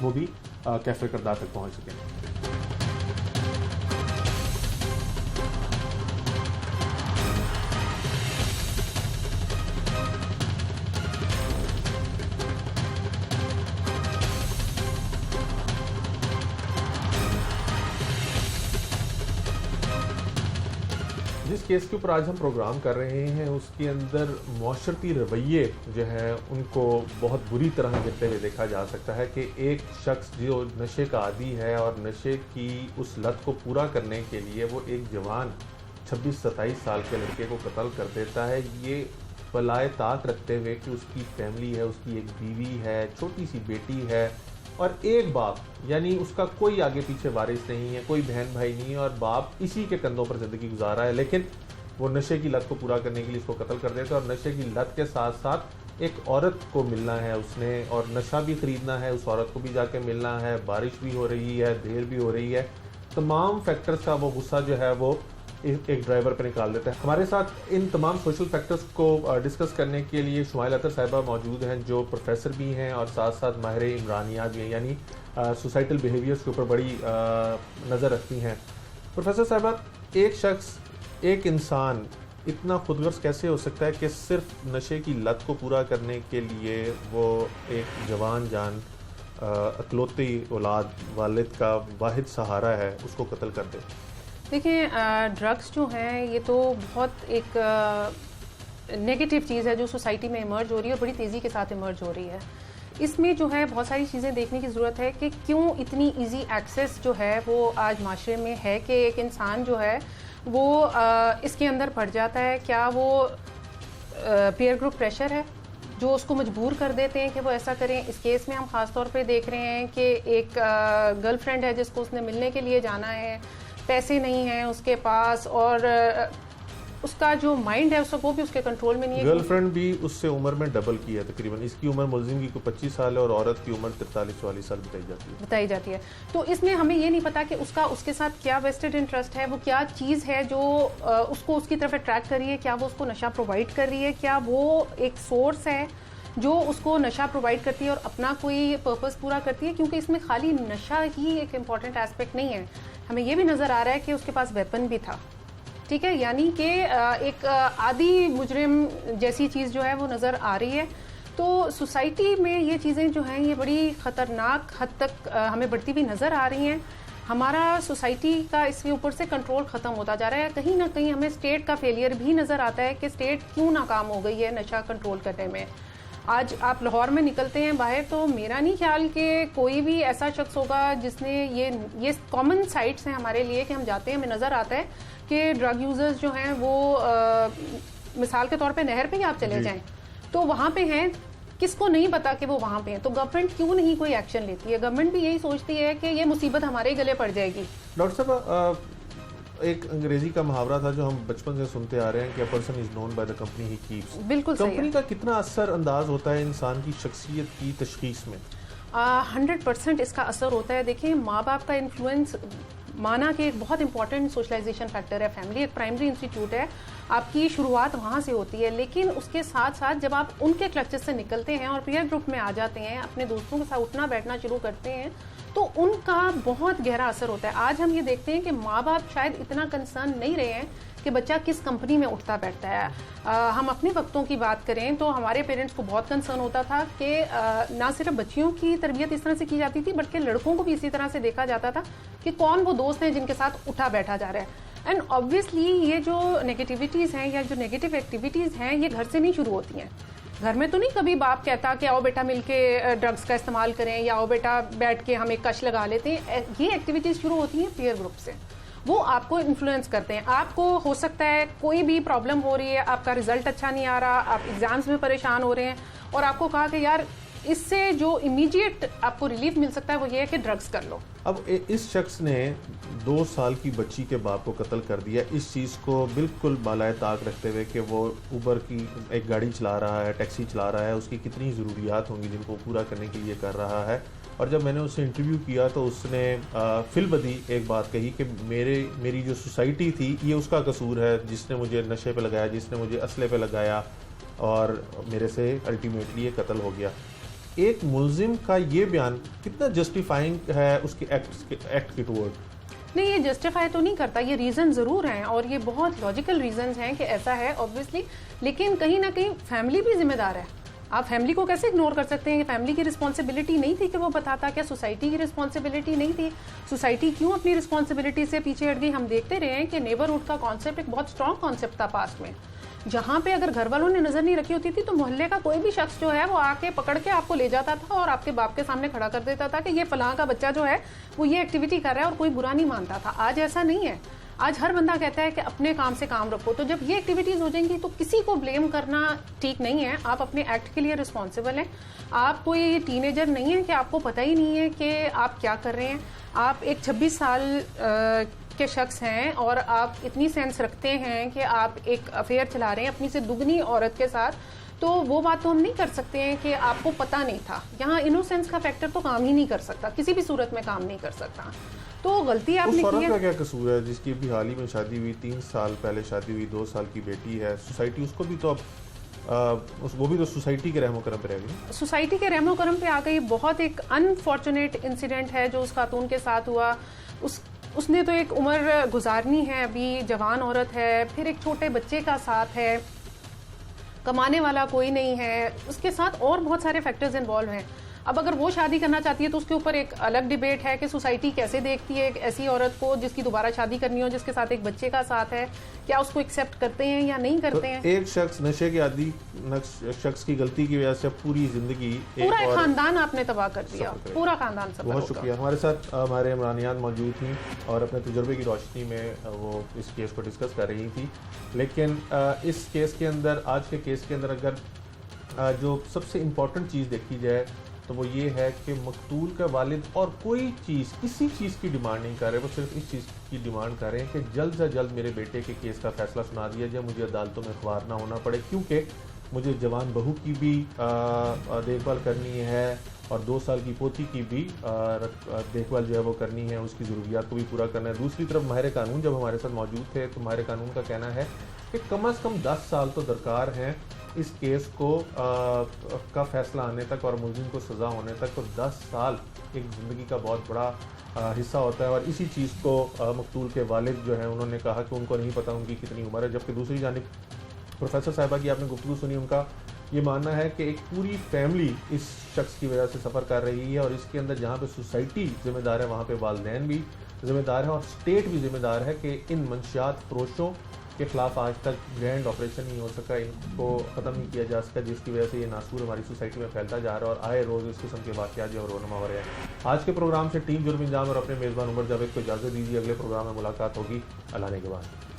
वो भी कैफे किरदार तक पहुँच सकें। जिस केस के ऊपर आज हम प्रोग्राम कर रहे हैं उसके अंदर माशरती रवैये जो है उनको बहुत बुरी तरह गिरते हुए देखा जा सकता है कि एक शख्स जो नशे का आदी है और नशे की उस लत को पूरा करने के लिए वो एक जवान 26-27 साल के लड़के को कत्ल कर देता है, ये बलाए ताक रखते हुए कि उसकी फैमिली है, उसकी एक बीवी है, छोटी सी बेटी है और एक बाप, यानी उसका कोई आगे पीछे वारिस नहीं है, कोई बहन भाई नहीं है और बाप इसी के कंधों पर ज़िंदगी गुजारा है। लेकिन वो नशे की लत को पूरा करने के लिए इसको कत्ल कर देते हैं और नशे की लत के साथ साथ एक औरत को मिलना है उसने और नशा भी ख़रीदना है, उस औरत को भी जाके मिलना है, बारिश भी हो रही है, देर भी हो रही है, तमाम फैक्टर्स का वो गुस्सा जो है वो एक ड्राइवर पर निकाल देता है। हमारे साथ इन तमाम सोशल फैक्टर्स को डिस्कस करने के लिए शुमाइल अतर साहिबा मौजूद हैं जो प्रोफेसर भी हैं और साथ साथ माहिर इमरानियात भी हैं, यानी सोसाइटल बिहेवियर्स के ऊपर बड़ी नज़र रखती हैं। प्रोफेसर साहिबा, एक शख्स, एक इंसान इतना खुदगर्ज कैसे हो सकता है कि सिर्फ नशे की लत को पूरा करने के लिए वो एक जवान जान अकलौती औलाद वालिद का वाहिद सहारा है उसको कत्ल कर दे? देखिए, ड्रग्स जो हैं ये तो बहुत एक नेगेटिव चीज़ है जो सोसाइटी में इमर्ज हो रही है और बड़ी तेज़ी के साथ इमर्ज हो रही है। इसमें जो है बहुत सारी चीज़ें देखने की ज़रूरत है कि क्यों इतनी इजी एक्सेस जो है वो आज माशरे में है कि एक इंसान जो है वो इसके अंदर पड़ जाता है। क्या वो पीयर ग्रुप प्रेशर है जो उसको मजबूर कर देते हैं कि वो ऐसा करें? इस केस में हम ख़ास तौर पे देख रहे हैं कि एक गर्लफ्रेंड है जिसको उसने मिलने के लिए जाना है, पैसे नहीं हैं उसके पास और उसका जो माइंड है उसका वो भी उसके कंट्रोल में नहीं है। गर्लफ्रेंड भी उससे उम्र में डबल की है तकरीबन, इसकी उम्र मुलजिम की 25 साल है और औरत की उम्र 43-44 साल बताई जाती है। तो इसमें हमें ये नहीं पता कि उसका उसके साथ क्या वेस्टेड इंटरेस्ट है, वो क्या चीज़ है जो उसको उसकी तरफ अट्रैक्ट कर रही है, क्या वो उसको नशा प्रोवाइड कर रही है, क्या वो एक सोर्स है जो उसको नशा प्रोवाइड करती है और अपना कोई पर्पस पूरा करती है, क्योंकि इसमें खाली नशा ही एक इम्पॉर्टेंट एस्पेक्ट नहीं है। हमें ये भी नज़र आ रहा है कि उसके पास वेपन भी था, ठीक है, यानी कि एक आदि मुजरिम जैसी चीज़ जो है वो नज़र आ रही है। तो सोसाइटी में ये चीज़ें जो हैं ये बड़ी ख़तरनाक हद तक हमें बढ़ती हुई नज़र आ रही हैं। हमारा सोसाइटी का इसके ऊपर से कंट्रोल ख़त्म होता जा रहा है। कहीं ना कहीं हमें स्टेट का फेलियर भी नज़र आता है कि स्टेट क्यों नाकाम हो गई है नशा कंट्रोल करने में। आज आप लाहौर में निकलते हैं बाहर, तो मेरा नहीं ख्याल कि कोई भी ऐसा शख्स होगा जिसने ये कॉमन साइट्स हैं हमारे लिए कि हम जाते हैं, हमें नज़र आता है कि ड्रग यूज़र्स जो हैं वो मिसाल के तौर पे नहर पे ही आप चले जाएं तो वहाँ पे हैं, किसको नहीं पता कि वो वहाँ पे हैं। तो गवर्नमेंट क्यों नहीं कोई एक्शन लेती है? गवर्नमेंट भी यही सोचती है कि ये मुसीबत हमारे ही गले पड़ जाएगी। डॉक्टर साहब, एक अंग्रेजी का मुहावरा था जो हम बचपन से सुनते आ रहे हैं कि a person is known by the company he keeps. बिल्कुल सही है। कंपनी का कितना असर अंदाज होता है इंसान की शख्सियत की तशखीस में? 100% इसका असर होता है। देखिए, माँ बाप का इन्फ्लुएंस माना कि एक बहुत इंपॉर्टेंट सोशलाइजेशन फैक्टर है। फैमिली एक प्राइमरी इंस्टीट्यूट है, आपकी शुरुआत वहाँ से होती है। लेकिन उसके साथ साथ जब आप उनके क्लचेस से निकलते हैं और पीयर ग्रुप में आ जाते हैं, अपने दोस्तों के साथ उठना बैठना शुरू करते हैं, तो उनका बहुत गहरा असर होता है। आज हम ये देखते हैं कि माँ बाप शायद इतना कंसर्न नहीं रहे हैं कि बच्चा किस कंपनी में उठता बैठता है। हम अपने वक्तों की बात करें तो हमारे पेरेंट्स को बहुत कंसर्न होता था कि ना सिर्फ बच्चियों की तरबियत इस तरह से की जाती थी, बल्कि लड़कों को भी इसी तरह से देखा जाता था कि कौन वो दोस्त हैं जिनके साथ उठा बैठा जा रहा है। एंड ऑब्वियसली ये जो नेगेटिविटीज़ हैं या जो नेगेटिव एक्टिविटीज़ हैं ये घर से नहीं शुरू होती हैं। घर में तो नहीं कभी बाप कहता कि आओ बेटा मिलके ड्रग्स का इस्तेमाल करें या आओ बेटा बैठ के हम एक कश लगा लेते हैं। ये एक्टिविटीज़ शुरू होती हैं पीयर ग्रुप से। वो आपको इन्फ्लुएंस करते हैं। आपको हो सकता है कोई भी प्रॉब्लम हो रही है, आपका रिजल्ट अच्छा नहीं आ रहा, आप एग्जाम्स में परेशान हो रहे हैं और आपको कहा कि यार इससे जो इमीडिएट आपको रिलीफ मिल सकता है वो ये है कि ड्रग्स कर लो। अब इस शख्स ने 2 साल की बच्ची के बाप को कत्ल कर दिया, इस चीज़ को बिल्कुल बालाए ताक रखते हुए कि वो उबर की एक गाड़ी चला रहा है, टैक्सी चला रहा है, उसकी कितनी ज़रूरियात होंगी जिनको पूरा करने के लिए कर रहा है। और जब मैंने उससे इंटरव्यू किया तो उसने फिलबदी एक बात कही कि मेरी जो सोसाइटी थी ये उसका कसूर है, जिसने मुझे नशे पे लगाया, जिसने मुझे असले पे लगाया और मेरे से अल्टीमेटली ये कत्ल हो गया। एक मुल्जिम का ये बयान कितना जस्टिफाइंग है उसके एक्ट के टुवर्ड? नहीं, ये जस्टिफाई तो नहीं करता, ये रीज़न ज़रूर हैं और ये बहुत लॉजिकल रीजंस हैं कि ऐसा है ऑब्वियसली। लेकिन कहीं ना कहीं फैमिली भी जिम्मेदार है। आप फैमिली को कैसे इग्नोर कर सकते हैं कि फैमिली की रिस्पॉन्सिबिलिटी नहीं थी कि वो बताता? क्या सोसाइटी की रिस्पॉन्सिबिलिटी नहीं थी? सोसाइटी क्यों अपनी रिस्पॉन्सिबिलिटी से पीछे हट गई? हम देखते रहे हैं कि नेबरहुड का कॉन्सेप्ट एक बहुत स्ट्रॉन्ग कॉन्सेप्ट था पास्ट में, जहाँ पे अगर घर वालों ने नजर नहीं रखी होती थी तो मोहल्ले का कोई भी शख्स जो है वो आके पकड़ के आपको ले जाता था और आपके बाप के सामने खड़ा कर देता था कि ये फलां का बच्चा जो है वो ये एक्टिविटी कर रहा है, और कोई बुरा नहीं मानता था। आज ऐसा नहीं है। आज हर बंदा कहता है कि अपने काम से काम रखो। तो जब ये एक्टिविटीज हो जाएंगी तो किसी को ब्लेम करना ठीक नहीं है। आप अपने एक्ट के लिए रिस्पॉन्सिबल हैं। आप कोई टीनेजर नहीं है कि आपको पता ही नहीं है कि आप क्या कर रहे हैं। आप एक 26 साल के शख्स हैं और आप इतनी सेंस रखते हैं कि आप एक अफेयर चला रहे हैं अपनी से दुगनी औरत के साथ, तो वो बात तो हम नहीं कर सकते हैं कि आपको पता नहीं था। यहाँ इनोसेंस का फैक्टर तो काम ही नहीं कर सकता, किसी भी सूरत में काम नहीं कर सकता। तो गलती आपने की है। का क्या कसूर है जिसकी अभी हाल ही में शादी हुई, 3 साल पहले शादी हुई, 2 साल की बेटी है? सोसाइटी उसको भी तो वो भी तो सोसाइटी के रहमो करम पे रह गई। सोसाइटी के रहमो करम पे आ गई। बहुत एक अनफॉर्चुनेट इंसिडेंट है जो उस खातून के साथ हुआ। उसने तो एक उम्र गुजारनी है, अभी जवान औरत है, फिर एक छोटे बच्चे का साथ है, कमाने वाला कोई नहीं है, उसके साथ और बहुत सारे फैक्टर्स इन्वॉल्व हैं। अब अगर वो शादी करना चाहती है तो उसके ऊपर एक अलग डिबेट है कि सोसाइटी कैसे देखती है एक ऐसी औरत को जिसकी दोबारा शादी करनी हो, जिसके साथ एक बच्चे का साथ है। क्या उसको एक्सेप्ट करते हैं या नहीं करते हैं? एक शख्स नशे के आदी शख्स की गलती की वजह से पूरी जिंदगी पूरा एक खानदान आपने तबाह कर दिया, पूरा खानदान सब। बहुत शुक्रिया। हमारे साथ हमारे इमरानियान मौजूद थी और अपने तजुर्बे की रोशनी में वो इस केस को डिस्कस कर रही थी। लेकिन इस केस के अंदर, आज के केस के अंदर, अगर जो सबसे इम्पोर्टेंट चीज़ देखी जाए तो वो ये है कि मकतूल का वालिद और कोई चीज़, किसी चीज़ की डिमांड नहीं कर रहे, वो सिर्फ इस चीज़ की डिमांड कर रहे हैं कि जल्द से जल्द मेरे बेटे के केस का फैसला सुना दिया जाए, मुझे अदालतों में ख्वार ना होना पड़े, क्योंकि मुझे जवान बहू की भी देखभाल करनी है और 2 साल की पोती की भी देखभाल जो है वो करनी है, उसकी ज़रूरियात को भी पूरा करना है। दूसरी तरफ माहिर कानून जब हमारे साथ मौजूद थे तो माहिर कानून का कहना है कि कम से कम 10 साल तो दरकार हैं इस केस को का फैसला आने तक और मुलजिम को सज़ा होने तक। तो 10 साल एक ज़िंदगी का बहुत बड़ा हिस्सा होता है। और इसी चीज़ को मकतूल के वालिद जो हैं उन्होंने कहा कि उनको नहीं पता उनकी कितनी उम्र है। जबकि दूसरी जानिब प्रोफेसर साहिबा की आपने गुफ्तगू सुनी, उनका ये मानना है कि एक पूरी फैमिली इस शख्स की वजह से सफ़र कर रही है और इसके अंदर जहाँ पे सोसाइटी जिम्मेदार है वहाँ पे वालिदैन भी जिम्मेदार है और स्टेट भी जिम्मेदार है कि इन मंशियात फरोशों के खिलाफ आज तक ग्रैंड ऑपरेशन नहीं हो सका, इनको ख़त्म नहीं किया जा सका, जिसकी वजह से ये नासूर हमारी सोसाइटी में फैलता जा रहा है और आए रोज़ इस किस्म के वाक़यात जो रोनमा हो रहे हैं। आज के प्रोग्राम से टीम जुर्म इंजाम और अपने मेज़बान उमर जावेद को इजाज़त दीजिए। अगले प्रोग्राम में मुलाकात होगी अल्लाह ने के बाद।